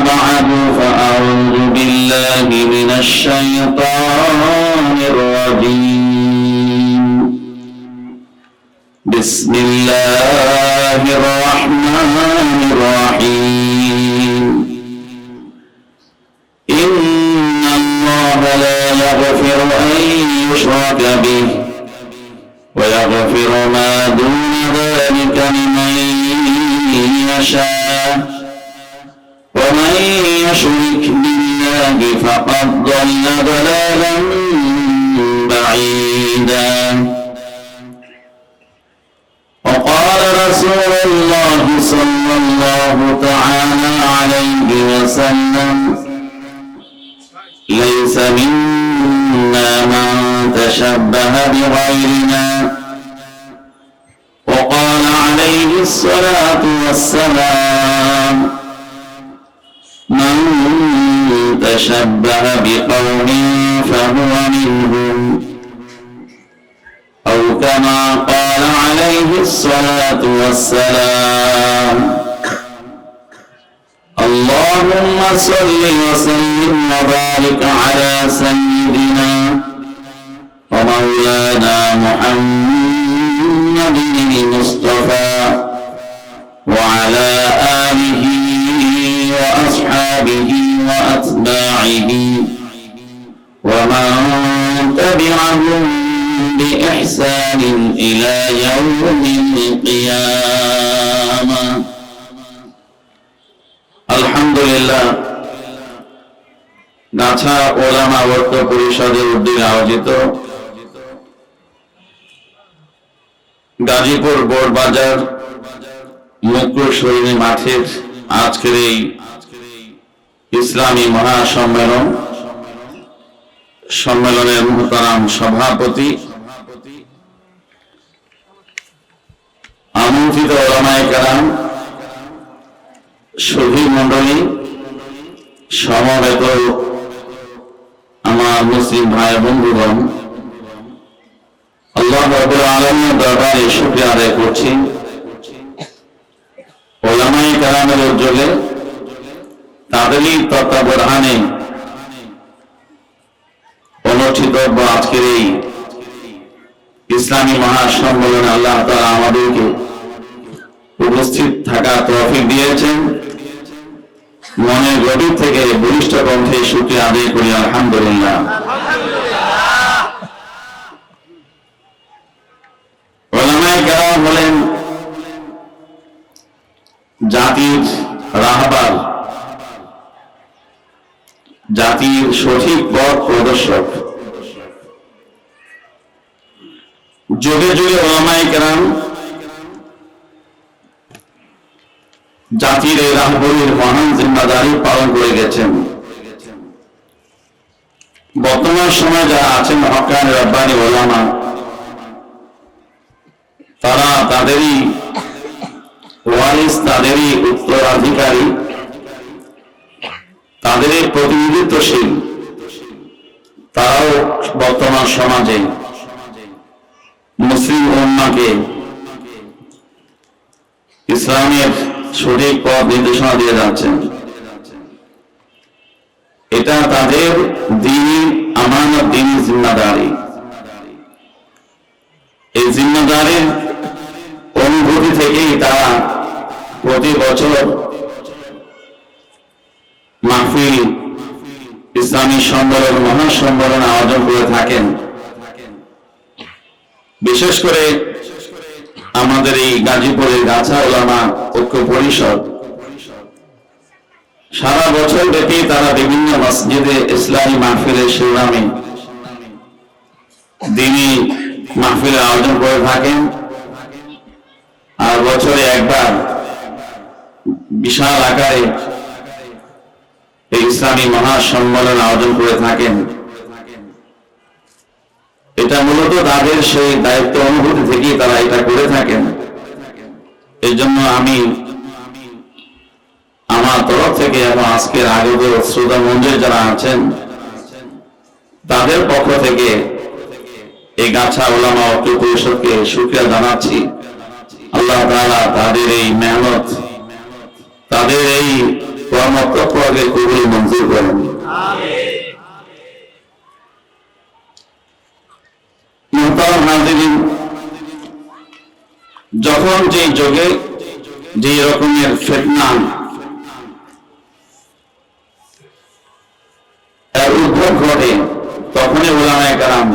بعد فأعوذ بالله من الشيطان الرجيم بسم الله الرحمن الرحيم إن الله لا يغفر أن يشرك به ويغفر ما دون ذلك لمن يشاء ومن يشرك بالله فقد ضل ضلالا بعيدا وقال رسول الله صلى الله تعالى عليه وسلم ليس منا من تشبه بغيرنا وقال عليه الصلاة والسلام من تشبه بقوم فهو منهم أو كما قال عليه الصلاة والسلام اللهم صل وسلم وبارك على سيدنا ومولانا محمد المصطفى وعلى آله وأصحابه وأتباعه ومن تبعهم بإحسان إلى يوم القيامة الحمد لله গাছা ওলামা ঐক্য পরিষদের উদ্যোগে আয়োজিত গাজীপুর বোরবাজার মকরুর শরীনী মাঠের আজকের এই ইসলামী মহাসম্মেলন সম্মেলনের মুহতারাম সভাপতি আমন্ত্রিত ওলামায়ে কেরাম শহীদ মণ্ডলী সমবেত আমার মুসলিম ভাই বন্ধুগণ আল্লাহ রাব্বুল আলামিনের দরবারে শুকরিয়া আদায় করছি ওলামায়ে কেরামের উদ্যোগে তাদেরই তত্ত্বাবধানে অনুষ্ঠিত আজকের এই ইসলামী মহাসম্মেলনে আল্লাহ তাআলা আমাদেরকে উপস্থিত থাকার তৌফিক দিয়েছেন মনের গভীর থেকে বলিষ্ঠ কণ্ঠে শুকরিয়া আদায় করি আলহামদুলিল্লাহ ওলামায়ে কেরাম হলেন জাতির রাহবার জাতির সঠিক পথ প্রদর্শক যুগে যুগে ওলামায়ে কেরাম জাতির এই রাহবরীর মহান জিম্মাদারি পালন করে গেছেন বর্তমান সময়ে যারা আছেন হক্কানি রব্বানি ওলামা তারা তাদেরই ওয়ারিস তাদেরই উত্তরাধিকারী তাদেরই প্রতিনিধিত্বশীল তারাও বর্তমান সমাজে মুসলিম উম্মাহকে ইসলামের সঠিক পথ নির্দেশনা দিয়ে যাচ্ছেন এটা তাদের দ্বীনি আমানত দ্বীনি জিম্মাদারি এই জিম্মাদারির অনুভূতি থেকেই তারা প্রতি বছর মাহফিল ইসলামী সম্মেলন মহাসম্মেলন আয়োজন করে থাকেন বিশেষ করে আমাদের এই গাজীপুরের গাছা ওলামা ঐক্য পরিষদ সারা বছর ব্যাপী তারা বিভিন্ন মসজিদে ইসলামী মাহফিলের শিরোনামে দ্বীনি মাহফিলের আয়োজন করে থাকেন আর বছরে একবার বিশাল আকারে এই ইসলামী মহাসম্মেলন আয়োজন করে থাকেন এটা মূলত তাদের সেই দায়িত্ব অনুভূতি থেকেই তারা এটা করে থাকেন এই জন্য আমি আমার তরফ থেকে এবং আজকের আগত শ্রোতা মণ্ডলী যারা আছেন তাদের পক্ষ থেকে এই গাছা ওলামা ঐক্য পরিষদকে শুকরিয়া জানাচ্ছি আল্লাহ তাআলা তাদের এই মেহনত তাদের এই কর্মতৎপরকে কবুল মঞ্জুর করেন। মুহতারাম হাজিরিন, যখন যে যুগে যে রকমের ফিতনা এর উদ্ভব ঘটে, তখনই উলামায়ে কেরাম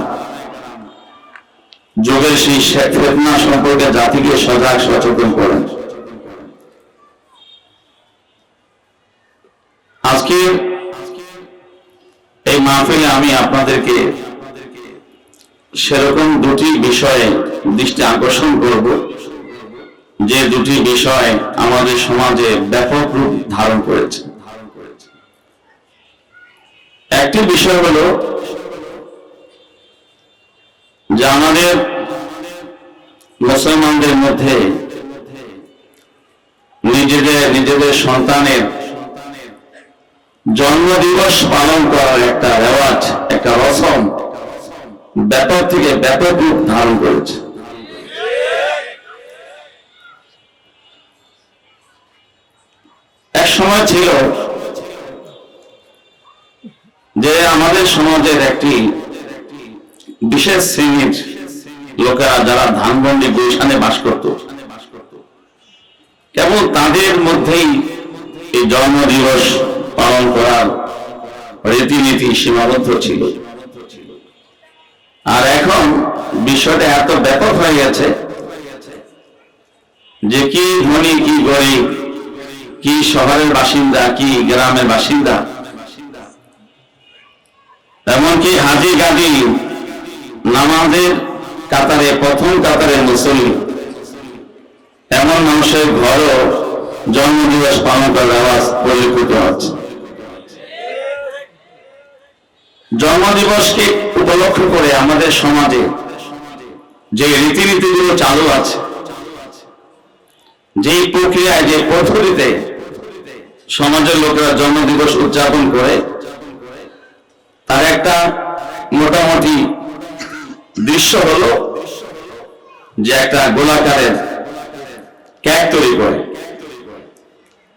যুগের সেই ফিতনা সম্পর্কে জাতিকে সজাগ সচেতন করেন। আজকে এই মাহফিলে আমি আপনাদেরকে সেরকম দুটি বিষয়ে দৃষ্টি আকর্ষণ করব, যে দুটি বিষয় আমাদের সমাজে ব্যাপক রূপ ধারণ করেছে। একটি বিষয় হলো যে আমাদের মুসলমানদের মধ্যে নিজেদের সন্তানের জন্মদিবস পালন করার একটা রেওয়াজ, একটা রসম ব্যাপক থেকে ব্যাপক রূপ ধারণ করেছে। এক সময় ছিল যে আমাদের সমাজের একটি বিশেষ শ্রেণীর লোকেরা, যারা ধানমন্ডি গুলশানে বাস করত, কেবল তাদের মধ্যেই এই জন্মদিবস পালন করার রীতিনীতি সীমাবদ্ধ ছিল। আর এখন বিষয়টা এত ব্যাপক হয়ে গেছে যে কি ধনী, কি গরিব, কি শহরের বাসিন্দা, কি গ্রামের বাসিন্দা, এমনকি হাজি গাদি নামাজের কাতারে প্রথম কাতারে মুসল্লি, এমন মানুষের ঘরও জন্মদিবস পালন করার রেওয়াজ পরিলক্ষিত হচ্ছে। জন্মদিবসকে উপলক্ষ করে আমাদের সমাজে যে রীতিনীতিগুলো চালু আছে, যেই প্রক্রিয়ায়, যে পদ্ধতিতে সমাজের লোকেরা জন্মদিবস উদযাপন করে, তার একটা মোটামুটি দৃশ্য হলো যে একটা গোলাকারের কেক তৈরি করে,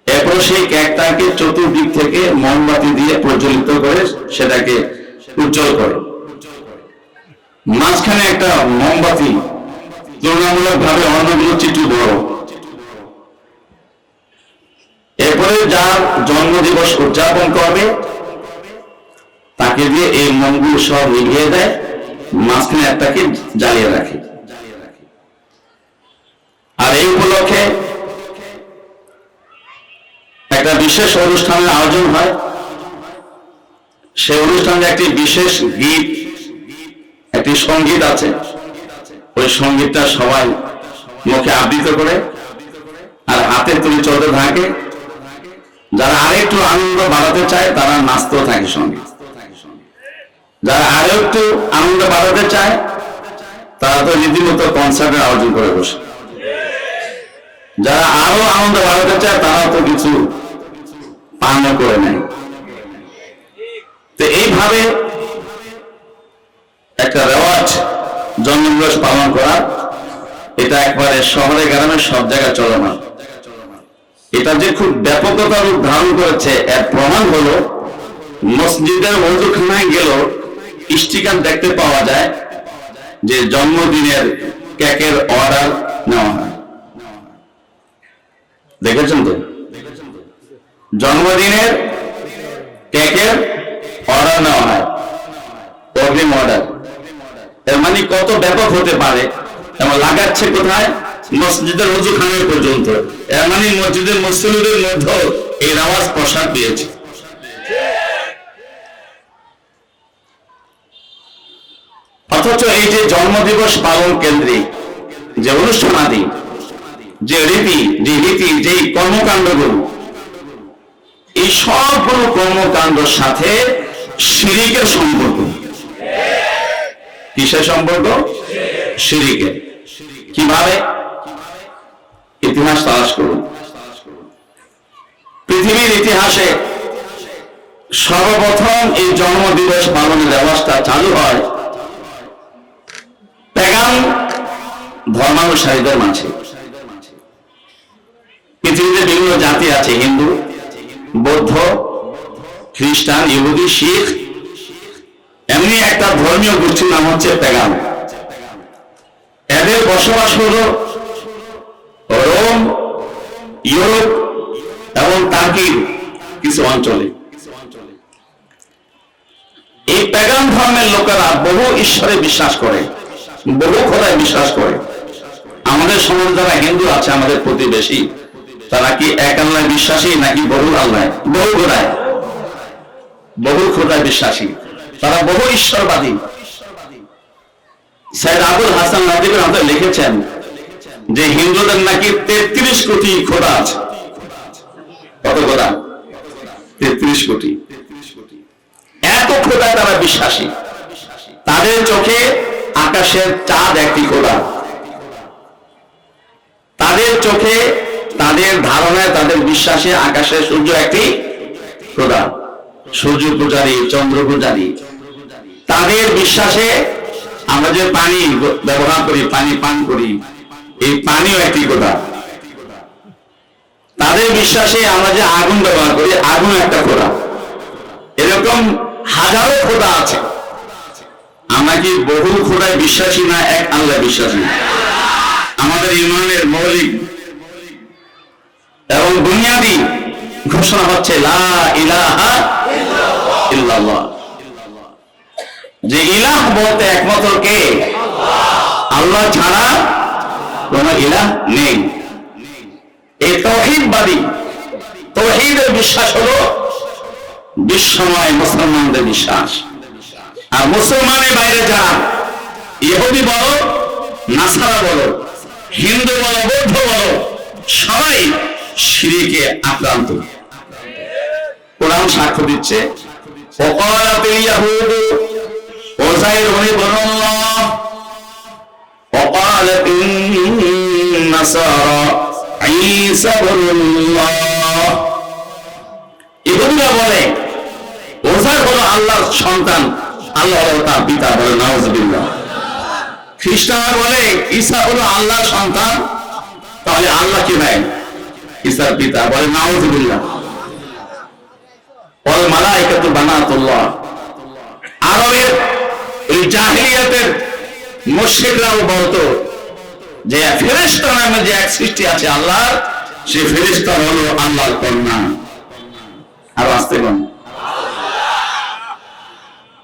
এরপর সেই কেকটাকে চতুর্দিক থেকে মোমবাতি দিয়ে প্রজ্বলিত করে সেটাকে উজ্জ্বল করে। মাঝখানে একটা মোমবাতি তুলনামূলক ভাবে অন্যগুলো চিটু বড়। এরপরে যার জন্মদিবস উদযাপন করবে তাকে দিয়ে এই মোমগুলো সব নিভিয়ে দেয়, মাঝখানে একটাকে জ্বালিয়ে রাখে। আর এই উপলক্ষে একটা বিশেষ অনুষ্ঠানের আয়োজন হয়। সেই অনুষ্ঠানে একটি বিশেষ গীত, একটি সঙ্গীত আছে। ওই সঙ্গীতটা সবাই মুখে আবৃত করে আর হাতে তুলে চলতে থাকে। যারা আরেকটু আনন্দ বাড়াতে চায় তারা নাচতেও থাকে সঙ্গীত। যারা আরো একটু আনন্দ বাড়াতে চায় তারা তো রীতিমতো কনসার্টের আয়োজন করে বসে। যারা আরো আনন্দ বাড়াতে চায় তারাও তো কিছু পান করে নেয়। তো এইভাবে একটা রেওয়াজ জন্মদিবস পালন করা, এটা একবারে শহরে গ্রামে সব জায়গায় চলমান। এটা যে খুব ব্যাপকতা রূপ ধারণ করেছে এর প্রমাণ হলো মসজিদের ওযুখানায় গেল স্টিকার দেখতে পাওয়া যায় যে জন্মদিনের কেকের অর্ডার নেওয়া হয়। দেখেছেন তো? জন্মদিনের কেকের অর্ডার নেওয়া হয়, অগ্রিম অর্ডার। এর মানে কত ব্যাপক হতে পারে, এবং লাগাচ্ছে কোথায়? মসজিদের ওযুখানায় পর্যন্ত। এর মানে মসজিদের মুসল্লিদের মধ্যে এই রেওয়াজ প্রসার পেয়েছে। অথচ এই যে জন্মদিবস পালন কেন্দ্রিক যে অনুষ্ঠানাদি, যে রীতি, যে কর্মকাণ্ডগুলো, এই সবগুলো কর্মকাণ্ডের সাথে শিরিকের সম্পর্ক। কিসের সম্পর্ক? শিরিকের। কিভাবে? ইতিহাস তালাশ করুন। পৃথিবীর ইতিহাসে সর্বপ্রথম এই জন্মদিবস পালনের ব্যবস্থা চালু হয় প্যাগান ধর্মানুসারীদের মাঝে। পৃথিবীতে বিভিন্ন জাতি আছে, হিন্দু, বৌদ্ধ, খ্রিস্টান, ইহুদি, শিখ, এমনি একটা ধর্মীয় গোষ্ঠীর নাম হচ্ছে প্যাগান। এদের বসবাস হলো রোম, ইউরোপ এবং টার্কির কিছু অঞ্চলে। এই প্যাগান ধর্মের লোকেরা বহু ঈশ্বরে বিশ্বাস করে, বহু খোদায় বিশ্বাস করে। আমাদের সমাজে যারা হিন্দু আছে, আমাদের প্রতিবেশী, তারা কি এক আল্লাহ বিশ্বাসী নাকি বহু আল্লাহ, বহু খোদায়, বহু খোদায় বিশ্বাসী? তারা বহু ঈশ্বরবাদী। সৈয়দ আবুল হাসান নদভী আমাদের লিখেছেন যে হিন্দুদের নাকি 33 কোটি খোদা আছে। কত খোদা? 33 কোটি। এত খোদায় তারা বিশ্বাসী। তাদের চোখে আকাশের চাঁদ একটি খোদা, তাদের চোখে, তাদের ধারণায়, তাদের বিশ্বাসে আকাশের সূর্য একটি খোদা। সূর্য পূজারী, চন্দ্র পূজারী। তাদের বিশ্বাসে আমরা যে পানি ব্যবহার করি, পানি পান করি, এই পানিও একটি খোদা। তাদের বিশ্বাসে আমরা যে আগুন ব্যবহার করি, আগুন একটা খোদা। এরকম হাজারো খোদা আছে। আমরা কি বহু খোদায় বিশ্বাসী না এক আল্লাহ বিশ্বাসী? আমাদের ঈমানের মৌলিক এবং বুনিয়াদি ঘোষণা হচ্ছে লা ইলাহা ইল্লাল্লাহ, যে ইলাহ বলতে একমাত্র কে? আল্লাহ ছাড়া কোন ইলাহ নেই। এই তাওহীদবাদী, তাওহীদের বিশ্বাস হলো বিশ্বময় মুসলমানদের বিশ্বাস। আর মুসলমানের বাইরে যারা, ইহুদি বলো, নাসারা বলো, হিন্দু বলো, বৌদ্ধ বলো, সবাই শিরকে আক্রান্ত। কোরআন সাক্ষ্য দিচ্ছে, ওয়াকালাতিল ইয়াহুদু উযাইর ইবনুল্লাহ ওয়াকালাতিন নাসারা ঈসা ইবনুল্লাহ। ইহুদিরা বলে উযাইর হলো আল্লাহর সন্তান, আল্লাহ হলো তার পিতা, বলে নাউযুবিল্লাহ। খ্রিস্টানরা বলে ঈসা হলো আল্লাহর সন্তান, তাহলে আল্লাহ কি নাই? ঈসার পিতা, বলে নাউযুবিল্লাহ। ওয়াল মালায়েকাতু বানাতুল্লাহ। আরবের এই জাহিলিয়াতের মুশরিকরাও বলতো যে ফেরেশতা নামে যে এক সৃষ্টি আছে আল্লাহর, সেই ফেরেশতা হলো আল্লাহর কন্যা। আর আসতে কোন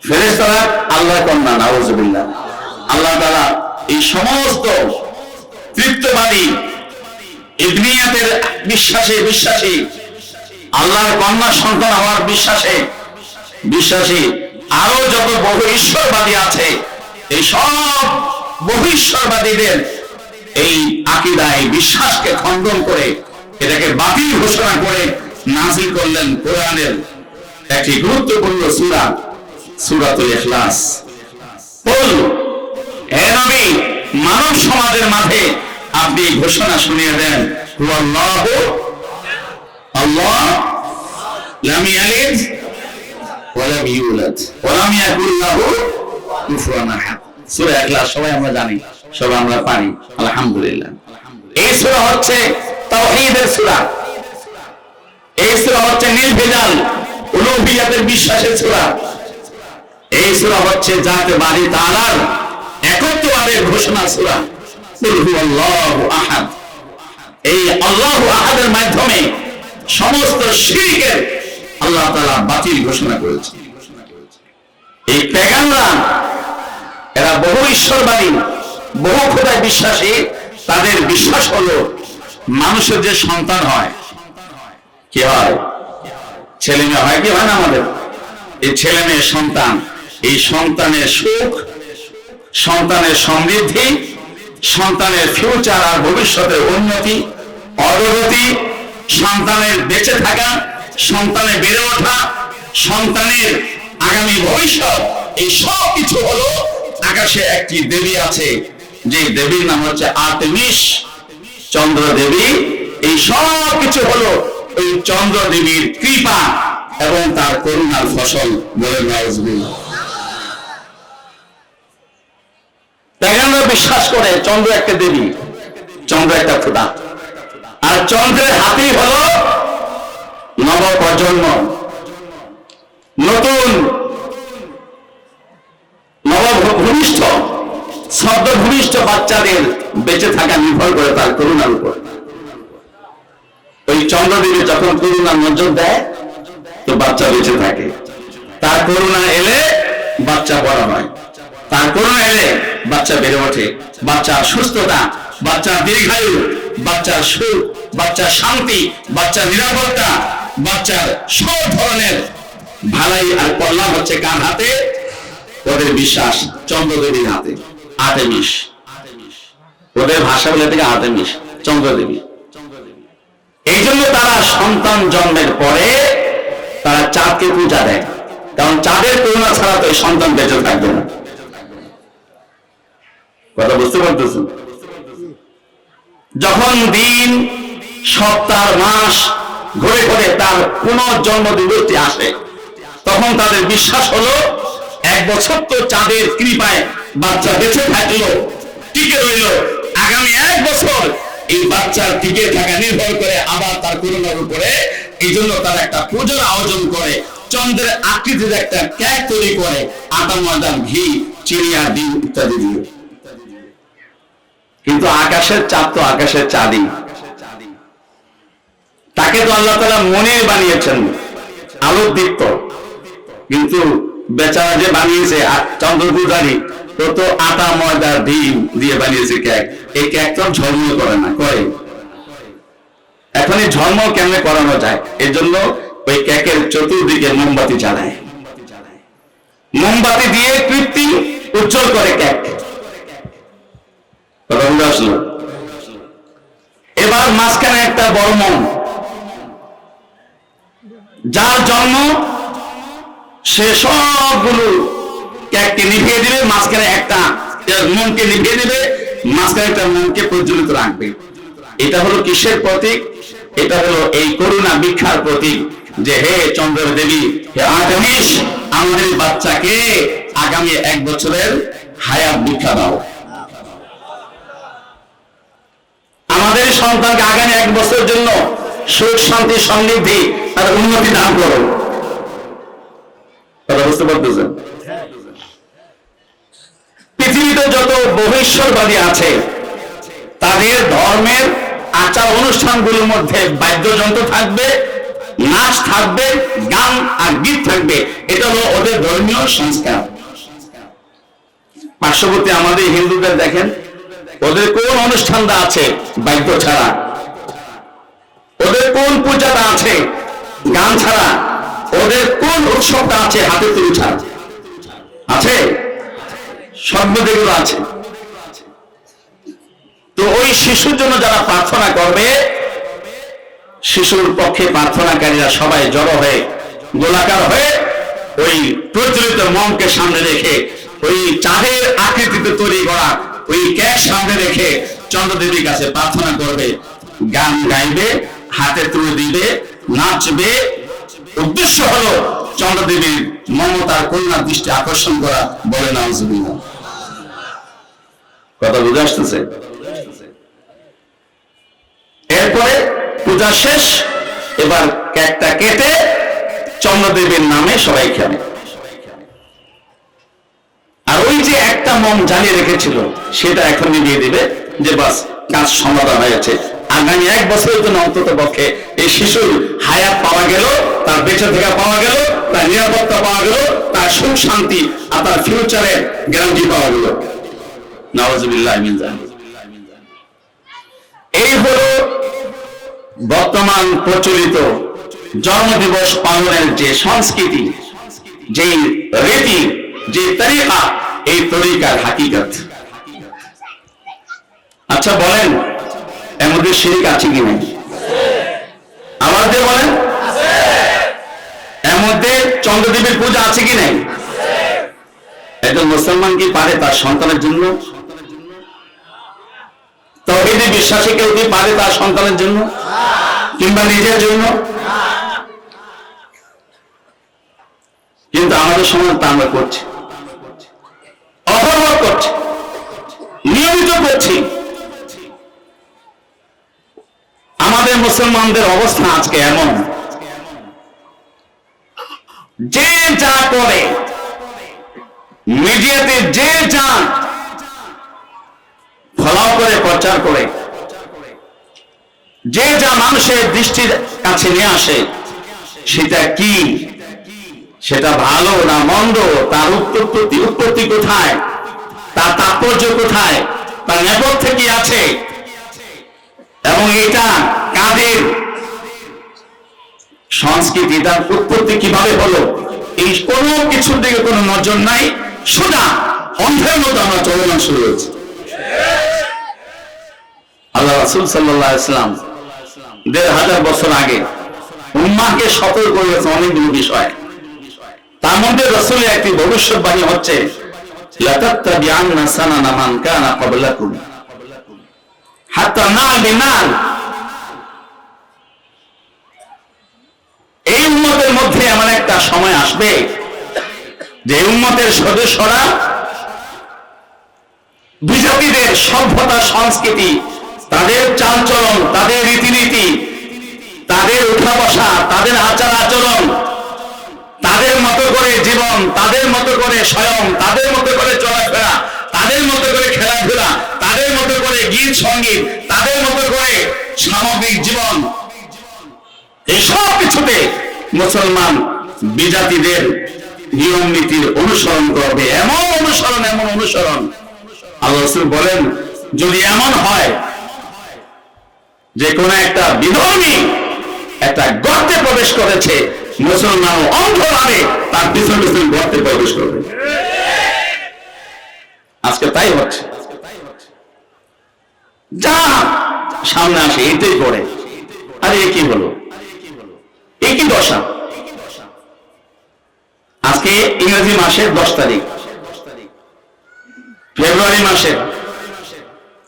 ফেরেশতারা আল্লাহর কন্যা, নাউযুবিল্লাহ। আল্লাহ তাআলা এই সমস্ত তৃপ্তবাদী ইবনিয়াতের বিশ্বাসী, আল্লাহর কন্যা সন্তান হওয়ার বিশ্বাসী আরো যত বহু ঈশ্বরবাদী আছে, এই সব বহু ঈশ্বরবাদীদের এই আকীদায় বিশ্বাসকে খণ্ডন করে, এটাকে বাতিল ঘোষণা করে নাযিল করলেন কোরআনের একটি গুরুত্বপূর্ণ সূরা, সূরাতুল ইখলাস। বল হে নবী, মানব সমাজের মাঝে আপনি ঘোষণা শুনিয়ে দেন, হুয়াল্লাহু আল্লাহ, লাম ইয়ালিদ ওয়া লাম ইউলাদ ওয়া লাম ইয়াকুল লাহু কুফুয়ান আহাদ। সূরা ইখলাস সবাই আমরা জানি, সবাই আমরা পারি, আলহামদুলিল্লাহ। এই সূরা হচ্ছে তাওহীদের সূরা। এই সূরা হচ্ছে নির্ভেজাল উলুহিয়াতের বিশ্বাসের সূরা। এই সূরা হচ্ছে জাতে বারি তাআলার একত্ববাদের ঘোষণা সূরা। কুল হুয়াল্লাহু আহাদ। এই আল্লাহু আহাদের মাধ্যমে সমস্ত শিরকের আল্লাহ তাআলা বাতিল ঘোষণা করেছেন। এই প্যাগানরা, এরা বহু ঈশ্বরবাদী, বহু খোদায় বিশ্বাসী। তাদের বিশ্বাস হলো মানুষের যে সন্তান হয়, কি হয়? ছেলে মেয়ে হয় কি হয় না? আমাদের এই ছেলে মেয়ের সন্তান, এই সন্তানের সুখ, সন্তানের সমৃদ্ধি, সন্তানের ফিউচার আর ভবিষ্যতের উন্নতি, অগ্রগতি, সন্তানের বেঁচে থাকা, সন্তানের বেড়ে ওঠা, সন্তানের আগামী ভবিষ্যৎ, এই সব কিছু হলো আকাশে একটি দেবী আছে, যে দেবীর নাম হচ্ছে আর্তেমিস, চন্দ্র দেবী। এই সব কিছু হলো এই চন্দ্র দেবীর কৃপা এবং তার করুণার ফসল, বলে নাউযুবিল্লাহ। প্যাগানরা বিশ্বাস করে চন্দ্র একটা দেবী, চন্দ্র একটা খোদা, আর চন্দ্রের হাতেই হলো নব প্রজন্ম, নতুন নবভূমিষ্ঠ সদ্যভূমিষ্ঠ বাচ্চাদের বেঁচে থাকা নির্ভর করে তার করুণার উপর। ওই চন্দ্রদেবী যখন করুণা নজর দেয় তো বাচ্চা বেঁচে থাকে। তার করুণা এলে বাচ্চা বড় হয়, তার করুণা এলে বাচ্চা বেড়ে ওঠে, বাচ্চার সুস্থতা, বাচ্চার দীর্ঘায়ু, বাচ্চার সুখ, বাচ্চার শান্তি, বাচ্চার নিরাপত্তা, বাচ্চার সব ধরনের ভালাই আর কল্যাণ হচ্ছে কার হাতে? ওদের বিশ্বাস চন্দ্রদেবীর হাতে। আর্তেমিস, ওদের ভাষা বলে থেকে আর্তেমিস, চন্দ্রদেবী। এই জন্য তারা সন্তান জন্মের পরে তারা চাঁদকে পূজা দেয়, কারণ চাঁদের করুণা ছাড়া তো এই সন্তান বেঁচে থাকবে না। কথা বুঝতে পারতেছেন? যখন দিন, সপ্তাহ, মাস ঘুরে ঘুরে তার পুনর্জন্ম দিবসটি আসে, তখন তাদের বিশ্বাস হলো 1 বছর তো চাঁদের কৃপায় বাচ্চা বেঁচে থাকলো, টিকে রইল, আগামী 1 বছর এই বাচ্চার টিকে থাকা নির্ভর করে আবার তার করুণার উপরে। এই জন্য তারা একটা পূজার আয়োজন করে, চন্দ্রের আকৃতির একটা কেক তৈরি করে, আটা, ময়দা, ঘি, চিনি আর ডিম ইত্যাদি দিয়ে। কিন্তু আকাশের চাঁদ তো আকাশের চাঁদই, তাকে তো আল্লাহ তাআলা মনে বানিয়েছেন, আলোর দীপ্ত। কিন্তু বেচারা যে বানিয়েছে চন্দ্রপূজারী, তো আটা, ময়দা, ডিম দিয়ে বানিয়েছে কেক। এই কেক তো ঝলমল করে না, করে? এখন এই ঝলমল কেমনে করানো যায়? এই জন্য ওই কেকের চতুর্দিকে মোমবাতি জ্বালায়, মোমবাতি দিয়ে কৃত্রিম উজ্জ্বল করে কেক। এবার মাঝখানে একটা বড় মোম, যার জন্ম সে সবগুলো কেককে নিভিয়ে দিবে, মাঝখানে একটা মোমকে নিভিয়ে দিবে, মাঝখানে একটা মোমকে প্রজ্বলিত রাখবে। এটা হলো কিসের প্রতীক? এটা হলো এই করুণা ভিক্ষার প্রতীক, যে হে চন্দ্র দেবী, হে আর্তেমিস, আমাদের বাচ্চাকে আগামী 1 বছরের হায়াত ভিক্ষা দাও, আমাদের সন্তানকে আগামী 1 বছরের জন্য সুখ, শান্তি, সমৃদ্ধি আর উন্নতি দান করো। কথা বুঝতে পারতেছেন? পৃথিবীতে যত বহিঃশ্বরবাদী আছে তাদের ধর্মের আচার অনুষ্ঠানগুলোর মধ্যে বাদ্যযন্ত্র থাকবে, নাচ থাকবে, গান আর গীত থাকবে। এটা হলো ওদের ধর্মীয় সংস্কার। পার্শ্ববর্তী আমাদের হিন্দুদের দেখেন, ওদের কোন অনুষ্ঠানটা আছে বাদ্য ছাড়া? ওদের কোন পূজাটা আছে গান ছাড়া? ওদের কোন উৎসবটা আছে হাতে তুলি ছাড়া? আছে? সর্বদিগুলো আছে। তো ওই শিশুর জন্য যারা প্রার্থনা করবে, শিশুর পক্ষে প্রার্থনাকারীরা সবাই জড়ো হয়ে গোলাকার হয়ে ওই প্রচলিত মোমকে সামনে রেখে, ওই চাঁদের আকৃতিতে তৈরি করা ওই কেক সামনে রেখে চন্দ্রদেবীর কাছে প্রার্থনা করবে, গান গাইবে, হাতে তুলে দিবে, নাচবে। উদ্দেশ্য হলো চন্দ্রদেবীর মমতার করুণার দৃষ্টি আকর্ষণ করা। বলে নাউজুবিল্লাহ। কথা বুঝে আসতেছে? এরপরে পূজা শেষ, এবার কেকটা কেটে চন্দ্রদেবীর নামে সবাই খাবে। আর ওই যে একটা মোম জ্বালিয়ে রেখেছিল সেটা এখন নিভিয়ে দিবে, যে বাস কাজ সমাধান হয়েছে। আগামী 1 বছরের জন্য অন্তত পক্ষে এই শিশুর হায়াত পাওয়া গেল, তার বেঁচে থাকা পাওয়া গেল, তার নিরাপত্তা পাওয়া গেল, তার সুখ শান্তি আর তার ফিউচারের গ্যারান্টি পাওয়া গেল। নাউজুবিল্লাহ মিন যালিক। এই হলো বর্তমান প্রচলিত জন্মদিবস পালনের যে সংস্কৃতি, যে রীতি, যে তরিকা, এই তরিকার হাকিকত। আচ্ছা বলেন, এর মধ্যে শিরক আছে কি নাই? আমাদের বলেন, এর মধ্যে চন্দ্রদেবীর পূজা আছে কি নাই? একজন মুসলমান কি পারে তার সন্তানের জন্য? তাওহীদে বিশ্বাসী কেউ কি পারে তার সন্তানের জন্য কিংবা নিজের জন্য? কিন্তু আমাদের সমাজ তা আমরা করছি, অপরাধ করছি, নিয়মিত করছি। আমাদের মুসলমানদের অবস্থা আজকে এমন যে যা করে, মিডিয়াতে যে যা ফলাও করে প্রচার করে, যে যা মানুষের দৃষ্টির কাছে নিয়ে আসে, সেটা কি, সেটা ভালো না মন্দ, তার উৎপত্তি কোথায়, তার তাৎপর্য কোথায়, তার নেপথ্যে কি আছে, এবং এটা কাদের সংস্কৃতি, তার উৎপত্তি কিভাবে হলো, এই কোনো কিছুর দিকে কোনো নজর নাই। সোজা অন্ধের মতো আমরা চলমান শুরু হয়েছে। আল্লাহ রাসূল সাল্লাল্লাহু আলাইহি ওয়াসাল্লাম ১৫০০ বছর আগে উম্মাহকে সতর্ক করেছেন অনেকগুলো বিষয়। তার মধ্যে রাসূলের একটি ভবিষ্যৎবাণী হচ্ছে, লাতাত্তাবিআন্না সানানা মান কানা ক্বাবলাকুম হাত্তা নাল বিনাল। এই উম্মতের মধ্যে এমন একটা সময় আসবে যে উম্মতের সদস্যরা বিজাতিদের সভ্যতা, সংস্কৃতি, তাদের চালচলন, তাদের রীতিনীতি, তাদের উঠা বসা, তাদের আচার আচরণ, তাদের মতো করে জীবন, তাদের মতো করে স্বয়ং, তাদের মতো করে চলাফেরা, তাদের মতো করে খেলাধুলা, তাদের মতো করে গীত সঙ্গীত, তাদের মতো করে সামগ্রিক জীবন, এই সব কিছুতে মুসলমান বিজাতিদের নিয়ম নীতির অনুসরণ করবে। এমন অনুসরণ আল্লাহ রাসূল বলেন, যদি এমন হয় যে কোন একটা বিধর্মী একটা গর্তে প্রবেশ করেছে, মুসলমান অন্ধভাবে তার পিছন পিছন গর্তে প্রবেশ করবে। আজকে তাই হচ্ছে, যা সামনে আসে এটাই করে। আরে এ কি হলো, এ কি দশা। আজকে ইংরেজি মাসের 10 তারিখ, ফেব্রুয়ারি মাসের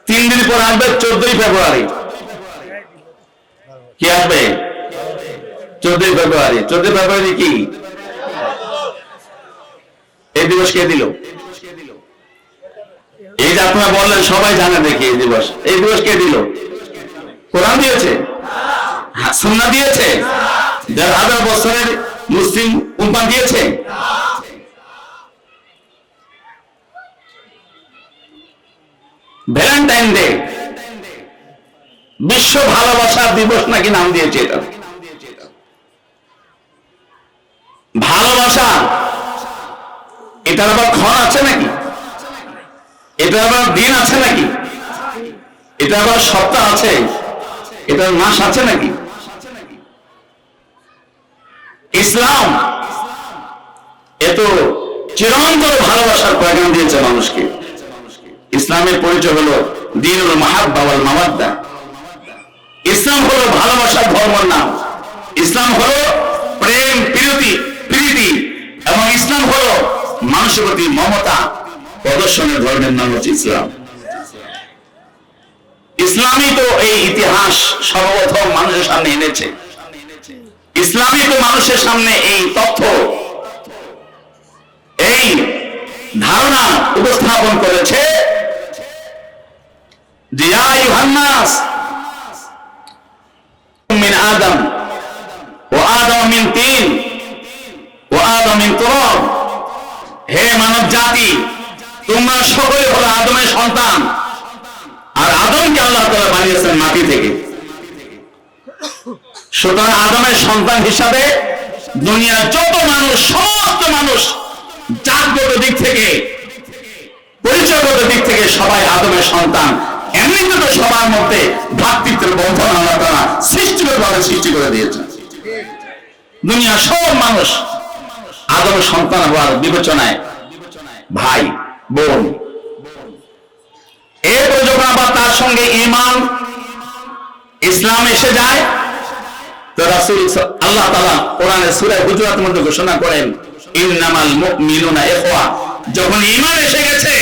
3 দিন পর আসবে 14ই ফেব্রুয়ারি। কি আসবে? 14ই ফেব্রুয়ারি। 14 ফেব্রুয়ারি কি? এই দিবস কে দিল? এই যে আপনারা বললেন সবাই জানে দেখি এই দিবস। এই দিবস কে দিল? কোরআন দিয়েছে? সুন্নাহ দিয়েছে? ১৫০০ বছরের মুসলিম উম্মাহ দিয়েছে? ভ্যালেন্টাইন ডে, বিশ্ব ভালোবাসার দিবস নাকি নাম দিয়েছে এটা। ভালোবাসা এটার আবার ক্ষণ আছে নাকি? এটার আবার দিন আছে নাকি? এটা আবার সপ্তাহ আছে? এটার মাস আছে নাকি? ইসলাম এত চিরন্তর ভালোবাসার পয়গাম দিয়েছে মানুষকে। ইসলামের পরিচয় হলো দ্বীনুল মাহাব্বা ওয়াল মাওয়াদ্দা। ইসলাম হলো ভালোবাসার ধর্মের নাম। ইসলাম হলো প্রেম, প্রীতি, এবং ইসলাম হলো মানুষের প্রতি মমতা প্রদর্শনের ধর্মের নাম হচ্ছে ইসলাম। ইসলামই তো এই ইতিহাস সর্বপ্রথম মানুষের সামনে এনেছে। ইসলামই তো মানুষের সামনে এই তথ্য, এই ধারণা উপস্থাপন করেছে যে ইয়া আইয়ুহান নাস মিন আদম ওয়া আদম মিন তিন ওয়া আদম মিন তুরাব। হে মানব জাতি, তোমরা সকলে হলো আদমের সন্তান, আর আদমকে আল্লাহ তাআলা বানিয়েছেন মাটি থেকে। সুতরাং আদমের সন্তান হিসাবে দুনিয়ার যত মানুষ, সমস্ত মানুষ জাতগত দিক থেকে, পরিচয়গত দিক থেকে সবাই আদমের সন্তান। এমনিতে তো সবার মধ্যে ভ্রাতৃত্বের বন্ধন আল্লাহ তাআলা সৃষ্টি করে দিয়েছেন। দুনিয়ার সব মানুষ আদমের সন্তান হওয়ার বিবেচনায় ভাই বোন। এরপর যখন আবার তার সঙ্গে ঈমান, ইসলাম এসে যায়, তো রাসূল আল্লাহ তাআলা কোরআনের সূরা হুজুরাতের মধ্যে ঘোষণা করেন, ইন্নামাল মুমিনুনা ইখওয়া। যখন ঈমান এসে গেছে,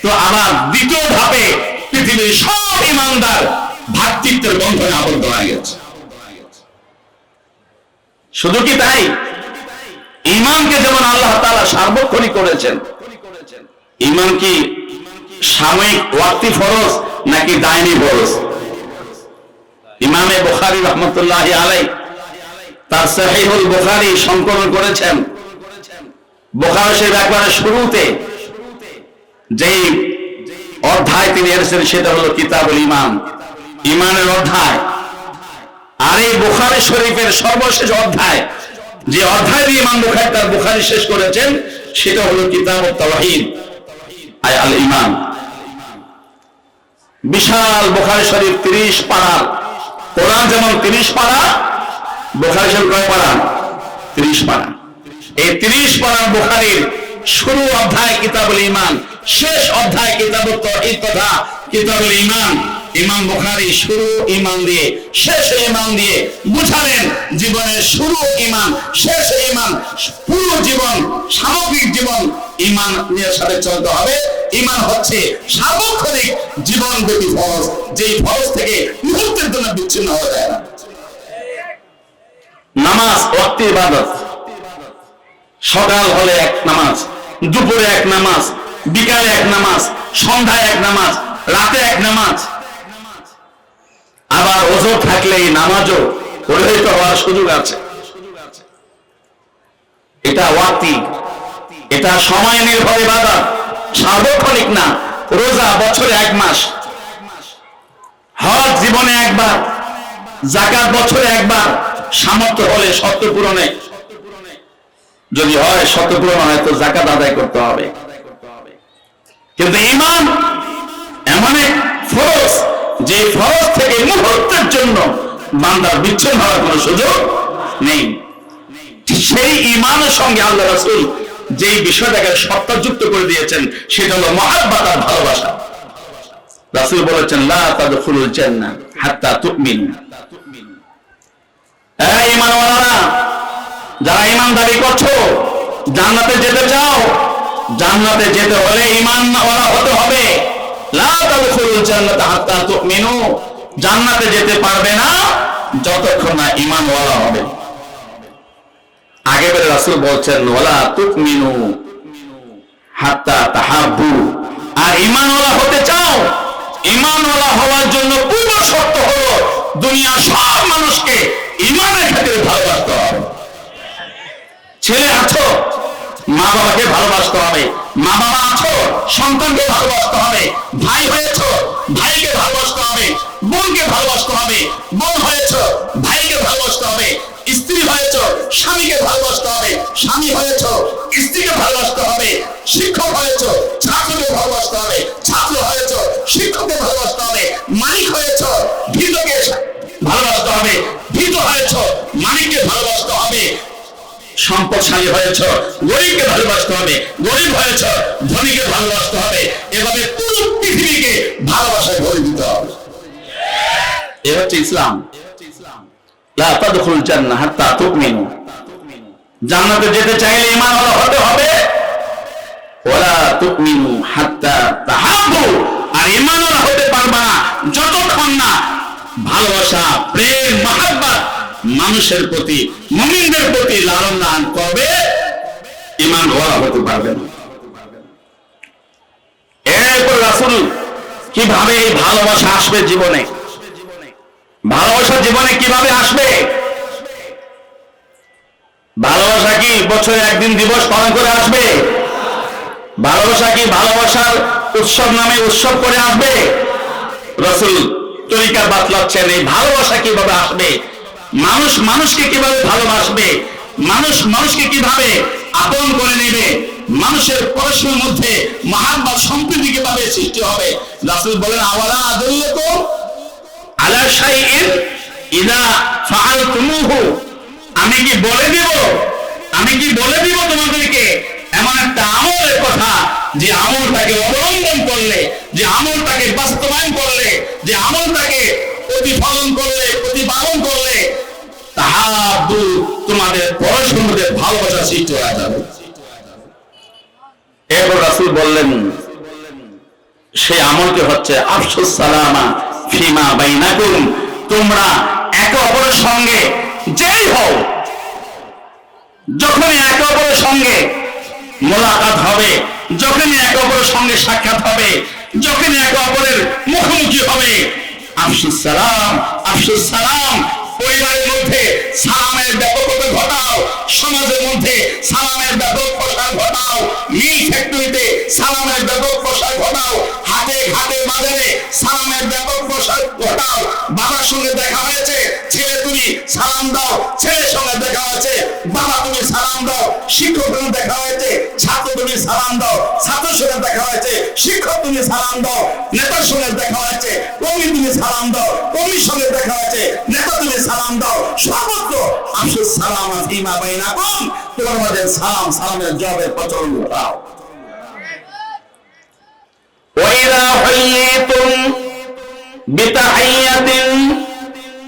তো আবার দ্বিতীয় ধাপে পৃথিবীর সব ঈমানদার ভ্রাতৃত্বের বন্ধনে আবদ্ধ হয়ে গেছে। শুধু কি তাই, ঈমানকে যেমন আল্লাহ তাআলা সার্বক্ষণিক করেছেন, ঈমান কি সাময়িক ওয়াক্তি ফরজ নাকি দায়মি ফরজ? ইমামে বুখারী রাহমাতুল্লাহি আলাইহি তার সহিহুল বুখারী সংকলন করেছেন। বুখারী শরীফ একবারে শুরুতে যেই অধ্যায় তিনি এনেছেন সেটা হলো কিতাবুল ঈমান, ঈমানের অধ্যায়। আর এই বুখারী শরীফের সর্বশেষ অধ্যায়, যে অধ্যায় দিয়ে ইমাম বুখারী তার বুখারী শেষ করেছেন, সেটা হলো কিতাবুত তাওহীদ আল ঈমান। বিশাল বুখারী শরীফ 30 পারা, কোরআন যেমন 30 পারা, বুখারী শরীফ কয় পারা? 30 পারা। এই 30 পারার বুখারীর শুরু অধ্যায় কিতাবুল ঈমান, শেষ অধ্যায় কিতাবুত তাওহীদ তথা কিতাবুল ঈমান। ইমাম বুখারী শুরু ঈমান দিয়ে, শেষ ঈমান দিয়ে বুঝালেন জীবনের শুরু ঈমান, শেষ ঈমান, পুরো জীবন, সামগ্রিক জীবন ঈমানের সাথে চলতে হবে। ঈমান হচ্ছে সার্বক্ষণিক জীবনব্যাপী ফরজ, যেই ফরজ থেকে মুহূর্তের জন্য বিচ্ছিন্ন হয়ে যায় না। নামাজ ওয়াক্তে ইবাদত, সকাল হলে এক নামাজ, দুপুরে এক নামাজ, বিকালে এক নামাজ, সন্ধ্যায় এক নামাজ, রাতে এক নামাজ। আবার ওযর থাকলে এই নামাজও পরিহিত হওয়ার সুযোগ আছে। এটা ওয়াক্তি, এটা সময় নির্ভর ইবাদত, সার্বক্ষণিক না। রোজা বছরে 1 মাস, হজ জীবনে একবার, যাকাত বছরে একবার, সামর্থ্য হলে শর্ত পূরণে, যদি হয় শর্ত পূরণ হয় তো যাকাত আদায় করতে হবে। কিন্তু ঈমান এমন এক ফরজ, যে ফরজ থেকে মুহূর্তের জন্য বান্দার বিচ্ছিন্ন হওয়ার কোনো সুযোগ নেই। সেই ঈমানের সঙ্গে আল্লাহ রাসূল যেই বিষয়টাকে সত্তাযুক্ত করে দিয়েছেন সেটা হলো মুহাব্বত আর ভালোবাসা। রাসূল বলেছেন, লা তাদখুলুল জান্নাহ হাত্তা তুমিনু। এই ঈমানওয়ালারা, যারা ঈমান দাবি করছো, জান্নাতে যেতে চাও, জান্নাতে যেতে হলে ঈমানওয়ালা হতে হবে। লা তাদখুলুল জান্নাহ হাত্তা তুমিনু, জান্নাতে যেতে পারবে না যতক্ষণ না ঈমানওয়ালা হবে। আগে বলে রাসূল বলছেন, ওয়ালা তুমিনু হাত্তা তাহাব্বু। আর ঈমানওয়ালা হতে চাও, ঈমানওয়ালা হওয়ার জন্য পূর্ব শর্ত হলো দুনিয়ার সব মানুষকে ঈমানের ক্ষেত্রে ভালোবাসতে হবে। ছেলে আছো, মা বাবাকে ভালোবাসতে হবে। মা বাবা আছো, সন্তানকে ভালোবাসতে হবে। ভাই হয়েছো, ভাইকে ভালোবাসতে হবে। বোনকে ভালোবাসতে হবে। বোন হয়েছো, ভাইকে ভালোবাসতে হবে। স্ত্রী হয়েছো, স্বামীকে ভালোবাসতে হবে। স্বামী হয়েছো, স্ত্রীকে ভালোবাসতে হবে। শিক্ষক হয়েছো, ছাত্রকে ভালোবাসতে হবে। ছাত্র হয়েছো, শিক্ষককে ভালোবাসতে হবে। মালিক হয়েছো, ভীতকে ভালোবাসতে হবে। ভীত হয়েছো, মালিককে ভালোবাসতে হবে। সম্পদশালী হয়েছ, গরিবকে ভালোবাসতে হবে। গরিব হয়েছ, ধনীকে ভালোবাসতে হবে। এভাবে পুরো পৃথিবীকে ভালোবাসায় ভরে দিতে হবে। এ হচ্ছে ইসলাম। লা তাদখুলুল জান্নাহ হাত্তা তুমিনু, জান্নাতে যেতে চাইলে ঈমানওয়ালা হতে হবে। ওয়ালা তুমিনু হাত্তা তাহাব্বু, আর ঈমানওয়ালা হতে পারবা না যতক্ষণ না ভালোবাসা, প্রেম, মহব্বত মানুষের প্রতি, মুমিনদের প্রতি লালন পালন করবে, ঈমানওয়ালা হতে পারবে না। এরপর রাসূল কিভাবে এই ভালোবাসা আসবে জীবনে, ভালোবাসা জীবনে কিভাবে আসবে? ভালোবাসা কি বছরে একদিন দিবস পালন করে আসবে? ভালোবাসা কি ভালোবাসার উৎসব নামে উৎসব করে আসবে? রাসূল তরিকা বাতলাচ্ছেন এই ভালোবাসা কিভাবে আসবে, মানুষ মানুষকে কিভাবে ভালোবাসবে, মানুষ মানুষকে কিভাবে আপন করে নেবে, মানুষের পরস্পরের মধ্যে মহব্বত সম্প্রীতি কিভাবে সৃষ্টি হবে। রাসূল বলেন, আওয়ালা আদুল্লুকুম আলা শাইইন ইযা ফাআলতুমুহু, আমি কি বলে দিব তোমাদেরকে এমন একটা আমলের কথা, যে আমলটাকে অবলম্বন করলে, যে আমলটাকে বাস্তবায়ন করলে, যে আমলটাকে প্রতিপালন করলে তাহাব্বু, তোমাদের পরস্পরের মধ্যে ভালোবাসা সৃষ্টি হয়ে যাবে। এরপর রাসূল বললেন, সেই আমলটি হচ্ছে আফশুস সালামা ফিমা বাইনাকুম, তোমরা একে অপরের সঙ্গে যেই হও, যখনই একে অপরের সঙ্গে মোলাকাত হবে, যখনই একে অপরের সঙ্গে সাক্ষাৎ হবে, যখনই একে অপরের মুখোমুখি হবে, আফশুস সালাম পরিবারের মধ্যে সালামের ব্যাপকতা ঘটাও, সমাজের মধ্যে সালামের ব্যাপক প্রসার ঘটাও, মিল ফ্যাক্টরিতে সালামের ব্যাপক প্রসার ঘটাও, হাটে ঘাটে বাজারে সালামের ব্যাপক প্রসার ঘটাও। বাবার সঙ্গে দেখা হয়েছে, ছেলে তুমি সালাম দাও, ছেলের সঙ্গে দেখা হয়েছে, বাবা তুমি সালাম দাও। শিক্ষক সঙ্গে দেখা হয়েছে, ছাত্র তুমি সালাম দাও, ছাত্রের সঙ্গে দেখা হয়েছে, শিক্ষক তুমি সালাম দাও। নেতার সঙ্গে দেখা হয়েছে, কর্মী তুমি সালাম দাও, কর্মীর সঙ্গে দেখা হয়েছে, নেতা তুমি সালাম দাও। সর্বত্র আফসুস সালাম ফিমা বাইনাকুম, তোমার মধ্যে সালাম সালামের জবাবের প্রচলন ঘটাও। ওয়াইদা হাইয়িতুম বিতাহিয়াতিন